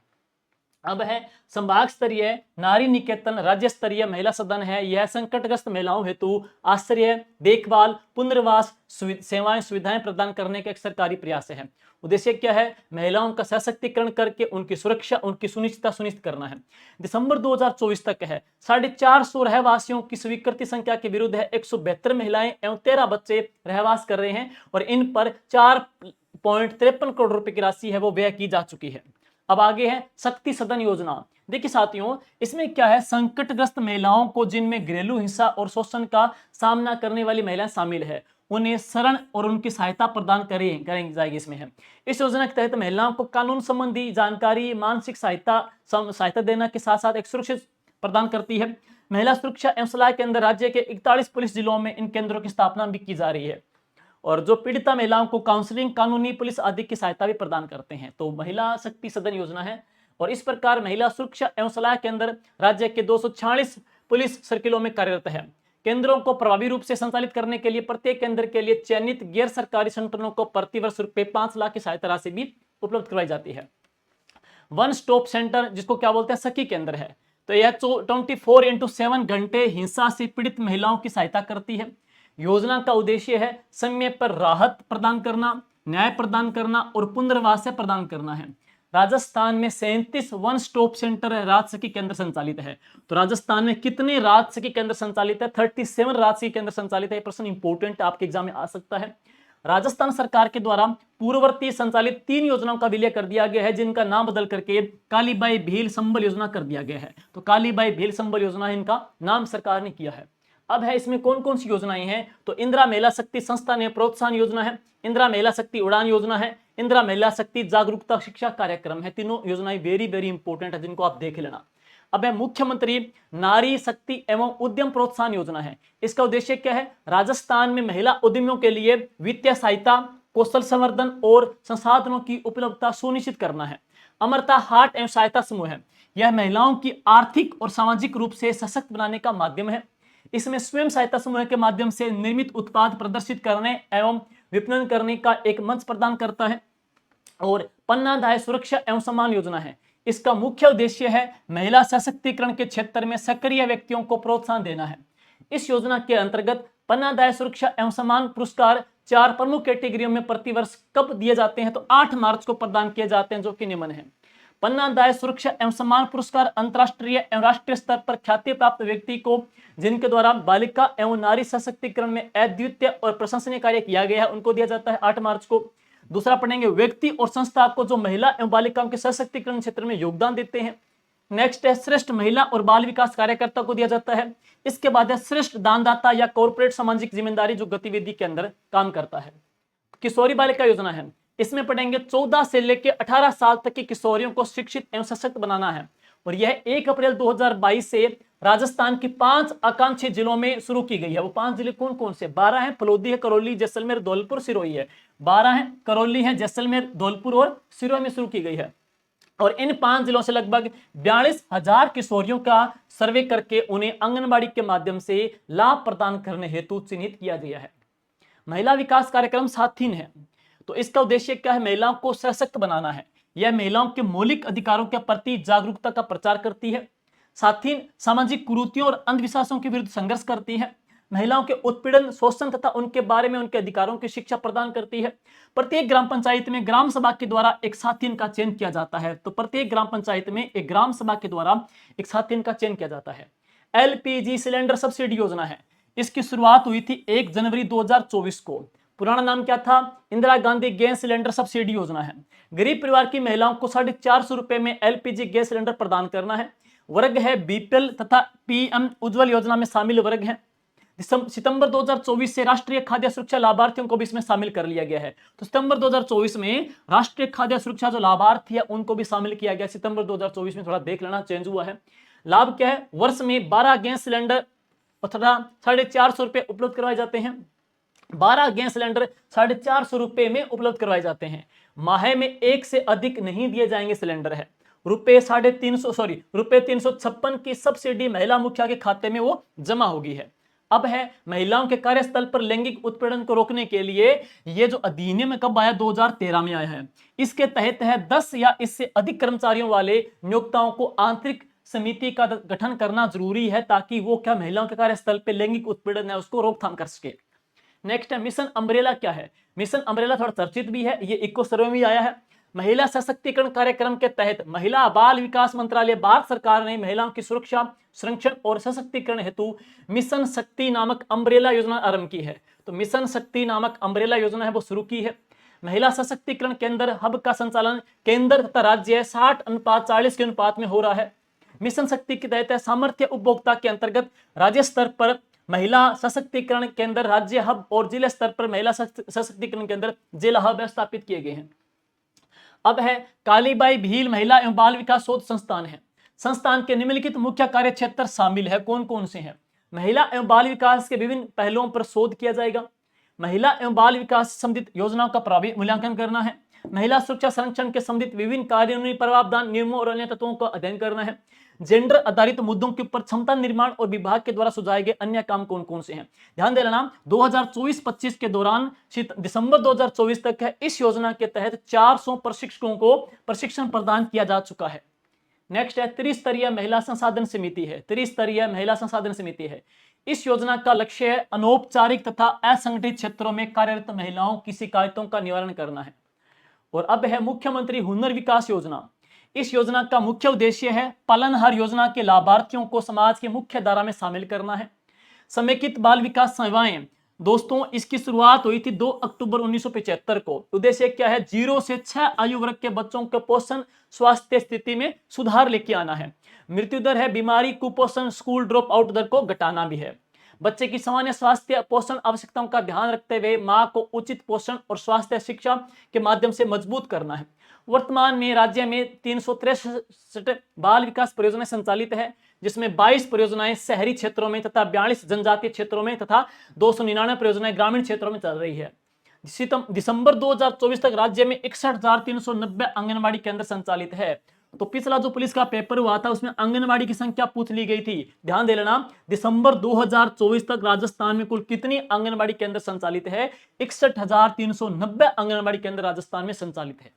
अब है संभाग स्तरीय नारी निकेतन राज्य स्तरीय महिला सदन है। यह संकटग्रस्त महिलाओं हेतु आश्रय, देखभाल, पुनर्वास सुविधाएं प्रदान करने का एक सरकारी प्रयास है। उद्देश्य क्या है? महिलाओं का सशक्तिकरण करके उनकी सुरक्षा, उनकी सुनिश्चितता सुनिश्चित करना है। दिसंबर 2024 तक है 450 रहवासियों की स्वीकृति संख्या के विरुद्ध है 172 महिलाएं एवं 13 बच्चे रहवास कर रहे हैं और इन पर 4.53 करोड़ रुपए की राशि है वो व्यय की जा चुकी है। अब आगे है शक्ति सदन योजना। देखिए साथियों, इसमें क्या है? संकटग्रस्त महिलाओं को जिनमें घरेलू हिंसा और शोषण का सामना करने वाली महिलाएं शामिल है उन्हें शरण और उनकी सहायता प्रदान करेंगी जाएगी इसमें है। इस योजना के तहत महिलाओं को कानून संबंधी जानकारी, मानसिक सहायता देना के साथ साथ एक सुरक्षा प्रदान करती है। महिला सुरक्षा एवं सलाह केंद्र राज्य के 41 पुलिस जिलों में इन केंद्रों की स्थापना भी की जा रही है और जो पीड़िता महिलाओं को काउंसलिंग, कानूनी, पुलिस आदि की सहायता भी प्रदान करते हैं। तो महिला शक्ति सदन योजना है और इस प्रकार महिला सुरक्षा एवं सलाह केंद्र राज्य के 246 पुलिस सर्किलों में कार्यरत है। केंद्रों को प्रभावी रूप से संचालित करने के लिए प्रत्येक केंद्र के लिए चयनित गैर सरकारी संगठनों को प्रतिवर्ष रुपए 5 लाख की सहायता राशि भी उपलब्ध करवाई जाती है। वन स्टॉप सेंटर, जिसको क्या बोलते हैं, सखी केंद्र है, तो यह 24/7 घंटे हिंसा से पीड़ित महिलाओं की सहायता करती है। योजना का उद्देश्य है समय पर राहत प्रदान करना, न्याय प्रदान करना और पुनर्वास प्रदान करना है। राजस्थान में 37 वन स्टॉप सेंटर राज सखी केंद्र संचालित है। तो राजस्थान में कितने राज सखी केंद्र संचालित है? 37 राज सखी केंद्र संचालित है। प्रश्न इंपोर्टेंट आपके एग्जाम में आ सकता है। राजस्थान सरकार के द्वारा पूर्ववर्ती संचालित 3 योजनाओं का विलय कर दिया गया है, जिनका नाम बदल करके कालीबाई भील संबल योजना कर दिया गया है। तो कालीबाई भील संबल योजना इनका नाम सरकार ने किया है। अब है इसमें कौन कौन सी योजनाएं हैं? तो इंदिरा महिला शक्ति संस्थान प्रोत्साहन योजना है, इंदिरा महिला शक्ति उड़ान योजना है, इंदिरा महिला शक्ति जागरूकता शिक्षा कार्यक्रम है। तीनों योजनाएं वेरी वेरी इंपॉर्टेंट है, जिनको आप देख लेना। अब है मुख्यमंत्री नारी शक्ति एवं उद्यम प्रोत्साहन योजना है। इसका उद्देश्य क्या है? राजस्थान में महिला उद्यमियों के लिए वित्तीय सहायता, कौशल संवर्धन और संसाधनों की उपलब्धता सुनिश्चित करना है। अमरता हाट एवं सहायता समूह है। यह महिलाओं की आर्थिक और सामाजिक रूप से सशक्त बनाने का माध्यम है। इसमें स्वयं सहायता समूह के माध्यम से निर्मित उत्पाद प्रदर्शित करने एवं विपणन करने का एक मंच प्रदान करता है। और पन्नाधाय सुरक्षा एवं सम्मान योजना है। इसका मुख्य उद्देश्य है महिला सशक्तिकरण के क्षेत्र में सक्रिय व्यक्तियों को प्रोत्साहन देना है। इस योजना के अंतर्गत पन्नाधाय सुरक्षा एवं सम्मान पुरस्कार 4 प्रमुख कैटेगरियों में प्रतिवर्ष कब दिए जाते हैं? तो 8 मार्च को प्रदान किए जाते हैं, जो कि निम्न है। पन्नाधाय सुरक्षा एवं सम्मान पुरस्कार अंतर्राष्ट्रीय एवं राष्ट्रीय स्तर पर ख्याति प्राप्त व्यक्ति को, जिनके द्वारा बालिका एवं नारी सशक्तिकरण में अद्वितीय और प्रशंसनीय कार्य किया गया है, उनको दिया जाता है 8 मार्च को। दूसरा पढ़ेंगे व्यक्ति और संस्था को जो महिला एवं बालिकाओं के सशक्तिकरण क्षेत्र में योगदान देते हैं। नेक्स्ट है श्रेष्ठ महिला और बाल विकास कार्यकर्ता को दिया जाता है। इसके बाद है श्रेष्ठ दानदाता या कॉर्पोरेट सामाजिक जिम्मेदारी जो गतिविधि के अंदर काम करता है। किशोरी बालिका योजना है। इसमें पढ़ेंगे 14 से लेकर 18 साल तक की किशोरियों को शिक्षित एवं सशक्त बनाना है और यह 1 अप्रैल 2022 से राजस्थान की 5 आकांक्षी जिलों में शुरू की गई है। वो 5 जिले कौन कौन से? 12 है, फलोदी है, करौली, जैसलमेर, धौलपुर, सिरोही है। 12 है, करौली है, जैसलमेर, धौलपुर और सिरोही में शुरू की गई है। और इन 5 जिलों से लगभग 42,000 किशोरियों का सर्वे करके उन्हें आंगनबाड़ी के माध्यम से लाभ प्रदान करने हेतु चिन्हित किया गया है। महिला विकास कार्यक्रम साथीन है। तो इसका उद्देश्य क्या है? महिलाओं को सशक्त बनाना है। यह महिलाओं के मौलिक अधिकारों के प्रति जागरूकता का प्रचार करती है। साथीन सामाजिक कुरीतियों और अंधविश्वासों के विरुद्ध संघर्ष करती है। महिलाओं के उत्पीड़न, शोषण तथा उनके बारे में उनके अधिकारों की शिक्षा प्रदान करती है। प्रत्येक ग्राम पंचायत में ग्राम सभा के द्वारा एक साथीन का चयन किया जाता है। तो प्रत्येक ग्राम पंचायत में एक ग्राम सभा के द्वारा एक साथीन का चयन किया जाता है। LPG सिलेंडर सब्सिडी योजना है। इसकी शुरुआत हुई थी 1 जनवरी 2024 को। पुराना नाम क्या था? Indira Gandhi gas cylinder subsidy योजना है। गरीब परिवार की महिलाओं को 450 रुपए में LPG गैस सिलेंडर प्रदान करना है। वर्ग है BPL तथा PM उज्ज्वल योजना में शामिल वर्ग है। सितंबर 2024 से राष्ट्रीय खाद्य सुरक्षा लाभार्थियों को भी इसमें शामिल कर लिया गया है। तो सितंबर 2024 में राष्ट्रीय खाद्य सुरक्षा जो लाभार्थी है उनको भी शामिल किया गया। सितंबर 2024 में थोड़ा देख लेना, चेंज हुआ है। लाभ क्या है? वर्ष में 12 गैस सिलेंडर तथा 450 रुपए उपलब्ध करवाए जाते हैं। 12 गैस सिलेंडर 450 रुपए में उपलब्ध करवाए जाते हैं। माह में 1 से अधिक नहीं दिए जाएंगे सिलेंडर है। रुपए 356 की सब्सिडी महिला मुखिया के खाते में वो जमा होगी है। अब है महिलाओं के कार्यस्थल पर लैंगिक उत्पीड़न को रोकने के लिए ये जो अधिनियम कब आया? 2013 में आया है। इसके तहत है 10 या इससे अधिक कर्मचारियों वाले नियोक्ताओं को आंतरिक समिति का गठन करना जरूरी है, ताकि वो क्या महिलाओं के कार्यस्थल पर लैंगिक उत्पीड़न है उसको रोकथाम कर सके। नेक्स्ट है मिशन अम्ब्रेला क्या है? मिशन अम्ब्रेला थोड़ा चर्चित भी है, ये इको सर्वे में आया है। महिला सशक्तिकरण कार्यक्रम के तहत महिला बाल विकास मंत्रालय भारत सरकार ने महिलाओं की सुरक्षा, संरक्षण और सशक्तिकरण हेतु मिशन शक्ति नामक अम्ब्रेला योजना आरंभ की है। तो मिशन शक्ति नामक अम्ब्रेला योजना है वो शुरू की है। महिला सशक्तिकरण केंद्र हब का संचालन केंद्र तथा राज्य 60:40 के अनुपात में हो रहा है। मिशन शक्ति के तहत सामर्थ्य उपभोक्ता के अंतर्गत राज्य स्तर पर महिला सशक्तिकरण केंद्र, राज्य हब और जिला स्तर पर महिला सशक्तिकरण केंद्र, जिला हब स्थापित किए गए हैं। अब है कालीबाई भील महिला एवं बाल विकास शोध संस्थान है। संस्थान के निम्नलिखित मुख्य कार्य क्षेत्र शामिल है, कौन कौन से हैं? महिला एवं बाल विकास के विभिन्न पहलुओं पर शोध किया जाएगा, महिला एवं बाल विकास संबंधित योजनाओं का प्रभावी मूल्यांकन करना है, महिला सुरक्षा संरक्षण के संबंधित विभिन्न कानूनी प्रावधान, नियमों और अन्य तत्वों का अध्ययन करना है, जेंडर आधारित मुद्दों के ऊपर क्षमता निर्माण और विभाग के द्वारा सुझाए गए अन्य काम कौन कौन से हैं। ध्यान देना 2024-25 के दौरान दिसंबर 2024 तक है, इस योजना के तहत 400 प्रशिक्षकों को प्रशिक्षण प्रदान किया जा चुका है। नेक्स्ट है त्रिस्तरीय महिला संसाधन समिति है, त्रिस्तरीय महिला संसाधन समिति है। इस योजना का लक्ष्य है अनौपचारिक तथा असंगठित क्षेत्रों में कार्यरत महिलाओं की शिकायतों का निवारण करना है। और अब है मुख्यमंत्री हुनर विकास योजना। इस योजना का मुख्य उद्देश्य है पालनहार योजना के लाभार्थियों को समाज की मुख्य धारा में शामिल करना है। समेकित बाल विकास सेवाएं, दोस्तों इसकी शुरुआत हुई थी 2 अक्टूबर 1975 को। उद्देश्य क्या है? 0 से 6 आयु वर्ग के बच्चों के पोषण स्वास्थ्य स्थिति में सुधार लेके आना है। मृत्यु दर है, बीमारी, कुपोषण, स्कूल ड्रॉप आउट दर को घटाना भी है। बच्चे की सामान्य स्वास्थ्य पोषण आवश्यकताओं का ध्यान रखते हुए मां को उचित पोषण और स्वास्थ्य शिक्षा के माध्यम से मजबूत करना है। वर्तमान में राज्य में 363 बाल विकास परियोजनाएं संचालित है, जिसमें 22 परियोजनाएं शहरी क्षेत्रों में तथा 42 जनजातीय क्षेत्रों में तथा 299 परियोजनाएं ग्रामीण क्षेत्रों में चल रही है। दिसंबर 2024 तक राज्य में 61,390 आंगनबाड़ी केंद्र संचालित है। तो पिछला जो पुलिस का पेपर हुआ था उसमें आंगनबाड़ी की संख्या पूछ ली गई थी। ध्यान दे लेना, दिसंबर 2024 तक राजस्थान में कुल कितनी आंगनबाड़ी केंद्र संचालित है? 61,390 आंगनबाड़ी केंद्र राजस्थान में संचालित है।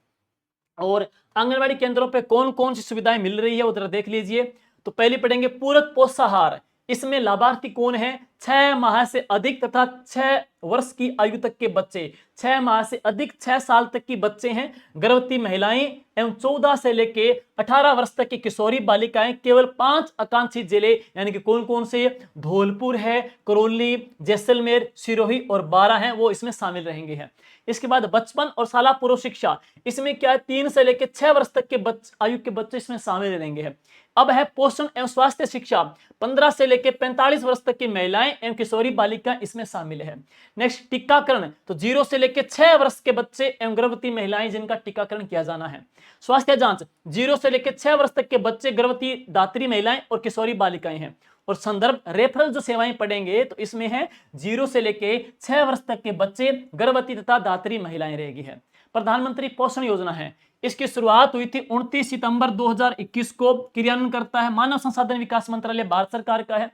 और आंगनबाड़ी केंद्रों पे कौन कौन सी सुविधाएं मिल रही है वो जरा देख लीजिए। तो पहले पढ़ेंगे पूरक पोषाहार। इसमें लाभार्थी कौन है? 6 माह से अधिक तथा 6 वर्ष की आयु तक के बच्चे, 6 माह से अधिक 6 साल तक की बच्चे हैं, गर्भवती महिलाएं एवं 14 से लेके 18 वर्ष तक की किशोरी बालिकाएं। केवल 5 आकांक्षी जिले यानी कि कौन कौन से? धौलपुर है, करौली, जैसलमेर, सिरोही और 12 हैं, वो इसमें शामिल रहेंगे हैं। इसके बाद बचपन और शाला पूर्व शिक्षा, इसमें क्या है? 3 से लेकर 6 वर्ष तक के आयु के बच्चे इसमें शामिल रहेंगे हैं। अब है पोषण एवं स्वास्थ्य शिक्षा, 15 से लेकर 45 वर्ष तक की महिलाएं एवं किशोरी बालिकाएं इसमें शामिल है। नेक्स्ट टीकाकरण, तो 0 से लेकर 6 वर्ष के बच्चे एवं गर्भवती महिलाएं जिनका टीकाकरण किया जाना है। स्वास्थ्य जांच, 0 से लेकर 6 वर्ष तक के बच्चे, गर्भवती दात्री महिलाएं और किशोरी बालिकाएं हैं। और संदर्भ रेफरल जो सेवाएं पढ़ेंगे तो इसमें है 0 से लेके 6 वर्ष तक के बच्चे, गर्भवती तथा दात्री महिलाएं रहेगी है। प्रधानमंत्री पोषण योजना है, इसकी शुरुआत हुई थी 29 सितंबर 2021 को, क्रियान्वयन करता है मानव संसाधन विकास मंत्रालय भारत सरकार का है।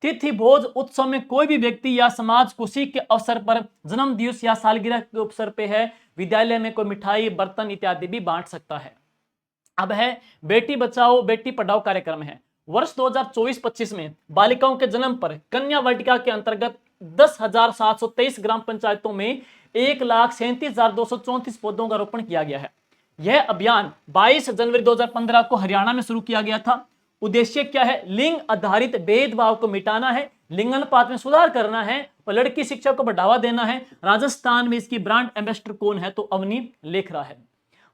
तिथि भोज उत्सव में कोई भी व्यक्ति या समाज खुशी के अवसर पर, जन्म दिवस या सालगिरह के अवसर पे है, विद्यालय में कोई मिठाई, बर्तन इत्यादि भी बांट सकता है। अब है बेटी बचाओ बेटी पढ़ाओ कार्यक्रम है। वर्ष 2024-25 में बालिकाओं के जन्म पर कन्या वाटिका के अंतर्गत 10,723 ग्राम पंचायतों में 1,37,234 पौधों का रोपण किया गया है। यह अभियान 22 जनवरी 2015 को हरियाणा में शुरू किया गया था। उद्देश्य क्या है? लिंग आधारित भेदभाव को मिटाना है, लिंगानुपात में सुधार करना है और लड़की शिक्षा को बढ़ावा देना है। राजस्थान में इसकी ब्रांड एम्बेसडर कौन है? तो अवनी लेखरा है।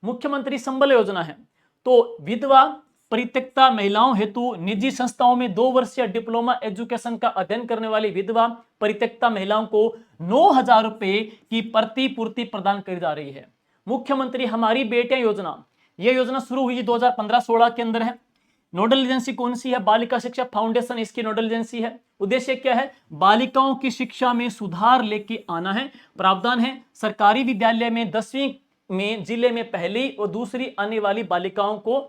मुख्यमंत्री संबल योजना है, तो विधवा परित्यक्ता महिलाओं हेतु निजी संस्थाओं में 2 वर्षीय डिप्लोमा एजुकेशन का अध्ययन करने वाली विधवा परित्यक्ता महिलाओं को 9,000 रुपए की प्रतिपूर्ति प्रदान की जा रही है। मुख्यमंत्री हमारी बेटियां योजना, यह योजना शुरू हुई 2015-16 के अंदर है। नोडल एजेंसी कौन सी है? बालिका शिक्षा फाउंडेशन इसकी नोडल एजेंसी है। उद्देश्य क्या है? बालिकाओं की शिक्षा में सुधार लेके आना है। प्रावधान है सरकारी विद्यालय में 10वीं में जिले में पहली और दूसरी आने वाली बालिकाओं को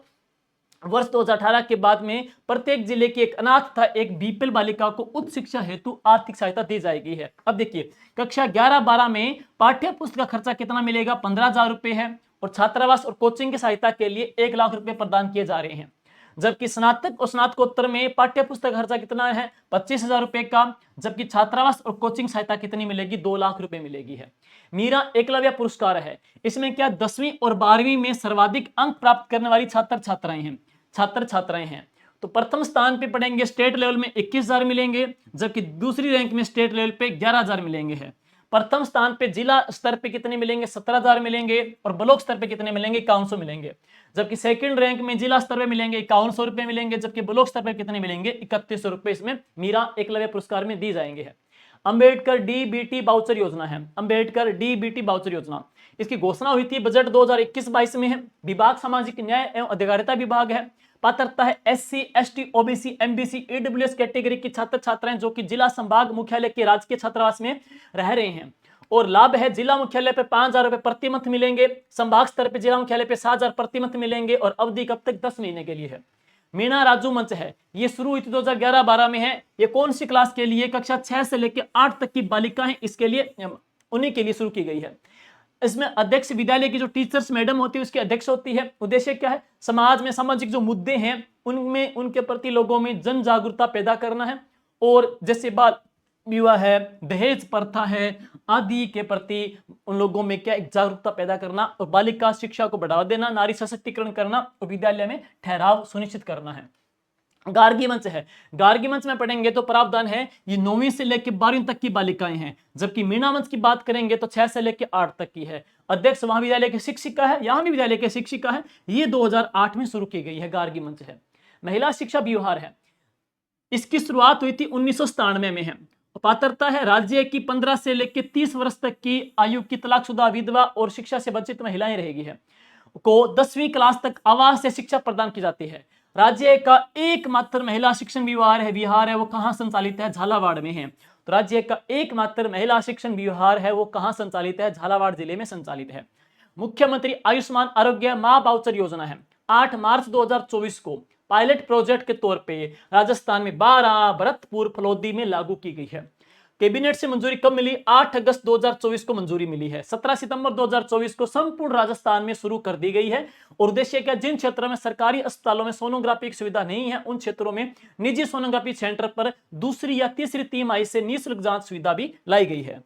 वर्ष 2018 के बाद में प्रत्येक जिले की एक अनाथ तथा एक बीपीएल बालिका को उच्च शिक्षा हेतु आर्थिक सहायता दी जाएगी है। अब देखिए कक्षा 11-12 में पाठ्य पुस्तक का खर्चा कितना मिलेगा? 15,000 रुपए है और छात्रावास और कोचिंग की सहायता के लिए 1 लाख रुपए प्रदान किए जा रहे हैं। जबकि स्नातक और स्नातकोत्तर में पाठ्य पुस्तक खर्चा कितना है? 25,000 रुपए का, जबकि छात्रावास और कोचिंग सहायता कितनी मिलेगी? 2 लाख रुपए मिलेगी है। मीरा एकलव्य पुरस्कार है, इसमें क्या 10वीं और 12वीं में सर्वाधिक अंक प्राप्त करने वाली छात्र छात्राएं हैं। तो प्रथम स्थान पे पढ़ेंगे स्टेट लेवल में 21,000 मिलेंगे, जबकि दूसरी रैंक में स्टेट लेवल पे 11,000 मिलेंगे है। प्रथम स्थान पे जिला स्तर पे कितने मिलेंगे? 17,000 मिलेंगे, और ब्लॉक स्तर पे कितने मिलेंगे? 5100 मिलेंगे। जबकि सेकंड रैंक में जिला स्तर पे मिलेंगे 5100 रुपए मिलेंगे, जबकि ब्लॉक स्तर पे कितने मिलेंगे? 3100 रुपए इसमें मीरा एकलव्य पुरस्कार में दी जाएंगे। अंबेडकर डीबीटी वाउचर योजना है, अंबेडकर डीबीटी वाउचर योजना, इसकी घोषणा हुई थी बजट 2021-22 में है। विभाग सामाजिक न्याय एवं अधिकारिता विभाग है। पात्रता है SC ST OBC MBC EWS category की छात्र छात्राएं जो कि जिला संभाग मुख्यालय के राजकीय छात्रावास में रह रहे हैं। और लाभ है जिला मुख्यालय पे 5,000 रुपए प्रति मंथ मिलेंगे, संभाग स्तर पे जिला मुख्यालय पे 7,000 प्रति मंथ मिलेंगे, और अवधि कब तक? 10 महीने के लिए है। मीणा राजू मंच है, ये शुरू हुई थी 2011-12 में है। ये कौन सी क्लास के लिए? कक्षा 6 से लेकर 8 तक की बालिकाएं, इसके लिए उन्हीं के लिए शुरू की गई है। इसमें अध्यक्ष विद्यालय की जो टीचर्स मैडम होती है उसकी अध्यक्ष होती है। उद्देश्य क्या है? समाज में सामाजिक जो मुद्दे हैं उनमें उनके प्रति लोगों में जन जागरूकता पैदा करना है, और जैसे बाल विवाह है, दहेज प्रथा है आदि के प्रति उन लोगों में क्या एक जागरूकता पैदा करना, और बालिका शिक्षा को बढ़ावा देना, नारी सशक्तिकरण करना, और विद्यालय में ठहराव सुनिश्चित करना है। गार्गी मंच है, गार्गी मंच में पढ़ेंगे तो प्रावधान है ये 9वीं से लेकर 12वीं तक की बालिकाएं हैं, जबकि मीणा मंच की बात करेंगे तो 6 से लेकर 8 तक की है। अध्यक्ष महाविद्यालय की शिक्षिका है, यहां भी विद्यालय की शिक्षिका है। ये 2008 में शुरू की गई है, गार्गी मंच है। महिला शिक्षा व्यवहार है, इसकी शुरुआत हुई थी 1997 में है। पात्रता है राज्य की 15 से लेकर 30 वर्ष तक की आयु की तलाकशुदा विधवा और शिक्षा से वंचित महिलाएं रहेगी है को 10वीं क्लास तक आवास से शिक्षा प्रदान की जाती है। राज्य का एकमात्र महिला शिक्षण विहार है वो कहां संचालित है? झालावाड़ में है। तो राज्य का एकमात्र महिला शिक्षण विहार है वो कहां संचालित है? झालावाड़ जिले में संचालित है। मुख्यमंत्री आयुष्मान आरोग्य मां वाउचर योजना है, 8 मार्च 2024 को पायलट प्रोजेक्ट के तौर पे राजस्थान में 12, भरतपुर, फलोदी में लागू की गई है। कैबिनेट से मंजूरी कब मिली? 8 अगस्त 2024 को मंजूरी मिली है। 17 सितंबर 2024 को संपूर्ण राजस्थान में शुरू कर दी गई है। और उद्देश्य क्या? जिन क्षेत्रों में सरकारी अस्पतालों में सोनोग्राफी की सुविधा नहीं है उन क्षेत्रों में निजी सोनोग्राफी सेंटर पर दूसरी या तीसरी तिमाही से निःशुल्क जांच सुविधा भी लाई गई है।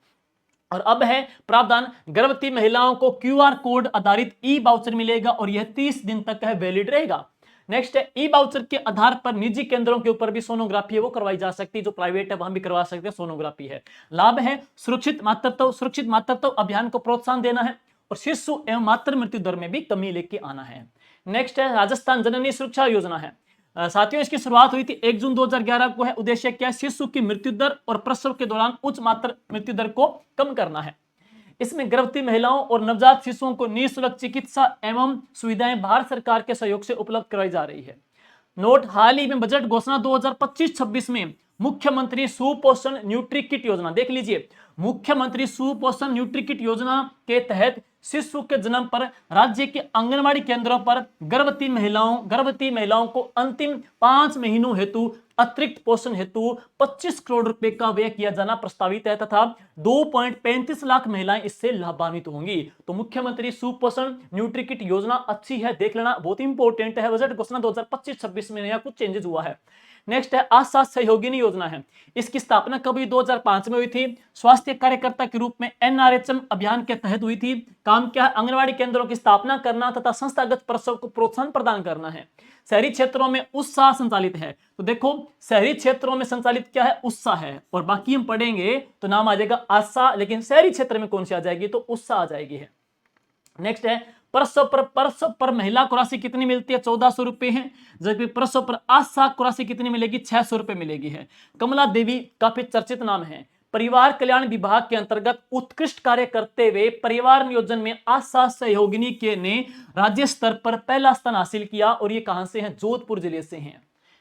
और अब है प्रावधान, गर्भवती महिलाओं को QR कोड आधारित ई वाउचर मिलेगा, और यह 30 दिन तक है वैलिड रहेगा। नेक्स्ट है ई वाउचर के आधार पर निजी केंद्रों के ऊपर भी सोनोग्राफी है वो करवाई जा सकती है, जो प्राइवेट है वहां भी करवा सकते हैं सोनोग्राफी है। लाभ है सुरक्षित मातृत्व अभियान को प्रोत्साहन देना है, और शिशु एवं मातृ मृत्यु दर में भी कमी लेके आना है। नेक्स्ट है राजस्थान जननी सुरक्षा योजना है। साथियों इसकी शुरुआत हुई थी 1 जून 2011 को है। उद्देश्य क्या है? शिशु की मृत्यु दर और प्रसव के दौरान उच्च मातृ मृत्यु दर को कम करना है। इसमें गर्भवती महिलाओं और नवजात शिशुओं को निःशुल्क चिकित्सा एवं सुविधाएं भारत सरकार के सहयोग से उपलब्ध कराई जा रही है। नोट, हाल ही में बजट घोषणा 2025-26 में मुख्यमंत्री सुपोषण न्यूट्री किट योजना, देख लीजिए, मुख्यमंत्री सुपोषण न्यूट्री किट योजना के तहत शिशु के जन्म पर राज्य के आंगनबाड़ी केंद्रों पर गर्भवती महिलाओं को अंतिम 5 महीनों हेतु अतिरिक्त पोषण हेतु 25 करोड़ रुपए का व्यय किया जाना प्रस्तावित है, तथा 2.35 लाख महिलाएं इससे लाभान्वित होंगी। तो मुख्यमंत्री सुपोषण न्यूट्री किट योजना अच्छी है, देख लेना, बहुत इंपॉर्टेंट है। बजट घोषणा 2025-26 में नया कुछ चेंजेस हुआ है। नेक्स्ट है आशा सहयोगिनी योजना है। इसकी स्थापना कब हुई? 2005 में हुई थी। स्वास्थ्य कार्यकर्ता के रूप में NRHM अभियान के तहत हुई थी। काम क्या है? आंगनबाड़ी केंद्रों की स्थापना करना तथा संस्थागत प्रसव को प्रोत्साहन प्रदान करना है। शहरी क्षेत्रों में उत्साह संचालित है। तो देखो, शहरी क्षेत्रों में संचालित क्या है? उत्साह है, और बाकी हम पढ़ेंगे तो नाम आ जाएगा आशा, लेकिन शहरी क्षेत्र में कौन सी आ जाएगी? तो उत्साह आ जाएगी है। नेक्स्ट है प्रसव पर महिला को राशि कितनी मिलती है? 1400 रुपए है, जबकि प्रसव पर आशा को राशि कितनी मिलेगी? 600 रुपए मिलेगी है। कमला देवी काफी चर्चित नाम है। परिवार कल्याण विभाग के अंतर्गत उत्कृष्ट कार्य करते हुए परिवार नियोजन में आशा सहयोगिनी के ने राज्य स्तर पर पहला स्थान हासिल किया, और ये कहां से हैं? जोधपुर जिले से हैं।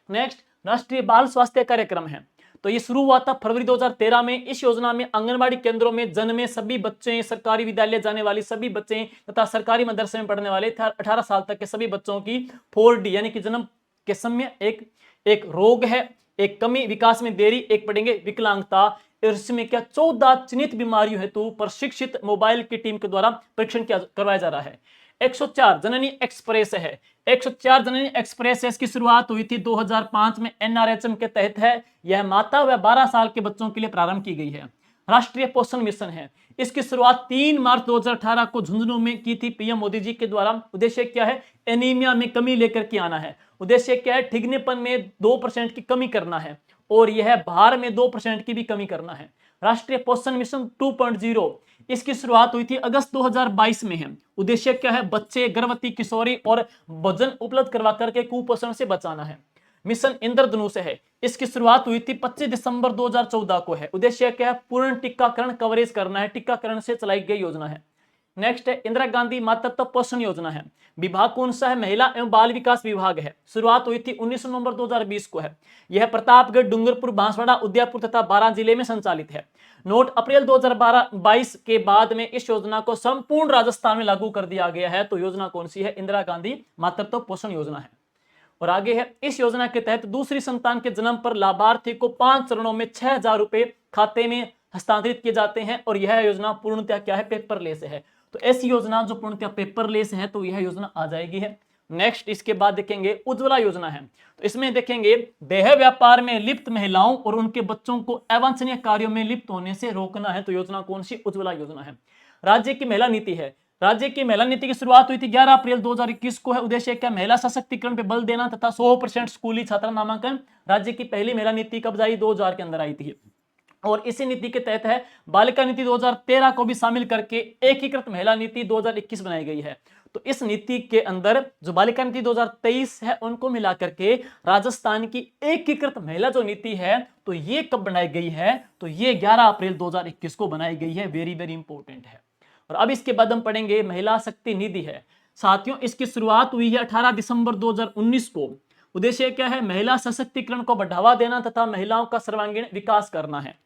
नेक्स्ट, राष्ट्रीय बाल स्वास्थ्य कार्यक्रम है। तो ये शुरू हुआ था फरवरी 2013 में। इस योजना में आंगनबाड़ी केंद्रों में जन्मे सभी बच्चे, सरकारी विद्यालय जाने वाली सभी बच्चे तथा सरकारी मदरसे में पढ़ने वाले 18 साल तक के सभी बच्चों की 4D यानी कि जन्म के समय एक रोग है, एक कमी, विकास में देरी, एक पढ़ेंगे विकलांगता, इसमें क्या 14 चिन्हित बीमारियों हेतु प्रशिक्षित मोबाइल की टीम के द्वारा परीक्षण करवाया जा रहा है। 104 जननी एक्सप्रेस है। 104 जननी एक्सप्रेस है, इसकी शुरुआत हुई थी 2005 में NRHM के तहत है। यह माता व 12 साल के बच्चों के लिए प्रारंभ की गई है। राष्ट्रीय पोषण मिशन है। इसकी शुरुआत 3 मार्च 2018 को झुंझुनू में की थी पीएम मोदी जी के द्वारा। उद्देश्य क्या है? एनीमिया में कमी लेकर के आना है। उद्देश्य क्या है? ठिगनेपन में 2% की कमी करना है, और यह भार में 2% की भी कमी करना है। राष्ट्रीय पोषण मिशन 2.0, इसकी शुरुआत हुई थी अगस्त 2022 में है। उद्देश्य क्या है? बच्चे, गर्भवती, किशोरी और भोजन उपलब्ध करवा करके कुपोषण से बचाना है। मिशन इंद्रधनुष है, इसकी शुरुआत हुई थी 25 दिसंबर 2014 को है। उद्देश्य क्या है? पूर्ण टीकाकरण कवरेज करना है, टीकाकरण से चलाई गई योजना है। नेक्स्ट है इंदिरा गांधी मातृत्व पोषण योजना है। विभाग कौन सा है? महिला एवं बाल विकास विभाग है। शुरुआत हुई थी 19 नवंबर 2020 को है। यह प्रतापगढ़, डूंगरपुर, बांसवाड़ा, उदयपुर तथा 12 जिले में संचालित है। नोट अप्रैल 2022 के बाद में इस योजना को संपूर्ण राजस्थान में लागू कर दिया गया है। तो योजना कौन सी है? इंदिरा गांधी मातृत्व पोषण योजना है। और आगे है, इस योजना के तहत दूसरी संतान के जन्म पर लाभार्थी को 5 चरणों में 6,000 रुपए खाते में हस्तांतरित किए जाते हैं। और यह योजना पूर्णतः क्या है? पेपरलेस है। तो ऐसी योजना जो पूर्णतः पेपरलेस है, तो यह योजना आ जाएगी है। नेक्स्ट इसके बाद देखेंगे उज्ज्वला योजना है। तो इसमें देखेंगे देह व्यापार में लिप्त महिलाओं और उनके बच्चों को अवांछनीय कार्यों में लिप्त होने से रोकना है। तो योजना कौन सी? उज्ज्वला योजना है। राज्य की महिला नीति है। राज्य की महिला नीति की शुरुआत हुई थी 11 अप्रैल 2021 को है। उद्देश्य क्या? महिला सशक्तिकरण पे बल देना तथा 100% स्कूली छात्रा नामांकन। राज्य की पहली महिला नीति कब आई? 2000 के अंदर आई थी। और इसी नीति के तहत है बालिका नीति 2013 को भी शामिल करके एकीकृत महिला नीति 2021 बनाई गई है। तो इस नीति के अंदर जो बालिका नीति 2023 है उनको मिला करके राजस्थान की एकीकृत महिला जो नीति है, तो ये कब बनाई गई है? तो ये 11 अप्रैल 2021 को बनाई गई है। वेरी वेरी इंपॉर्टेंट है। और अब इसके बाद हम पढ़ेंगे महिला शक्ति निधि है। साथियों, इसकी शुरुआत हुई है 18 दिसंबर 2019 को। उद्देश्य क्या है? महिला सशक्तिकरण को बढ़ावा देना तथा महिलाओं का सर्वांगीण विकास करना है।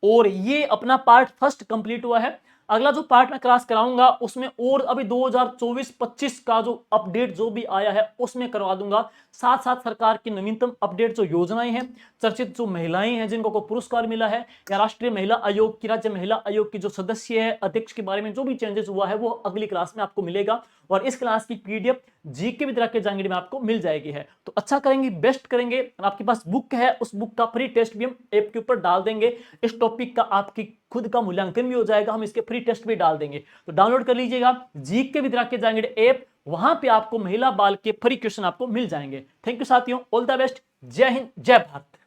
और ये अपना पार्ट फर्स्ट कंप्लीट हुआ है। अगला जो पार्ट मैं क्लास कराऊंगा उसमें और अभी 2024-25 का जो अपडेट जो भी आया है उसमें करवा दूंगा। साथ साथ सरकार की नवीनतम अपडेट जो योजनाएं हैं, चर्चित जो महिलाएं हैं जिनको को पुरस्कार मिला है, या राष्ट्रीय महिला आयोग की, राज्य महिला आयोग की जो सदस्य है, अध्यक्ष के बारे में जो भी चेंजेस हुआ है वो अगली क्लास में आपको मिलेगा। और इस क्लास की पीडीएफ जीके विद्या के जानकारी में आपको मिल जाएगी है। तो अच्छा करेंगे, बेस्ट करेंगे। आपके पास बुक है, उस बुक का फ्री टेस्ट भी हम ऐप के ऊपर डाल देंगे। इस टॉपिक का आपकी खुद का मूल्यांकन भी हो जाएगा, हम इसके फ्री टेस्ट भी डाल देंगे। तो डाउनलोड कर लीजिएगा जीके विद्या के जानकारी ऐप, वहां पे आपको महिला बाल के फ्री क्वेश्चन आपको मिल जाएंगे। थैंक यू साथियों, ऑल द बेस्ट। जय हिंद, जय भारत।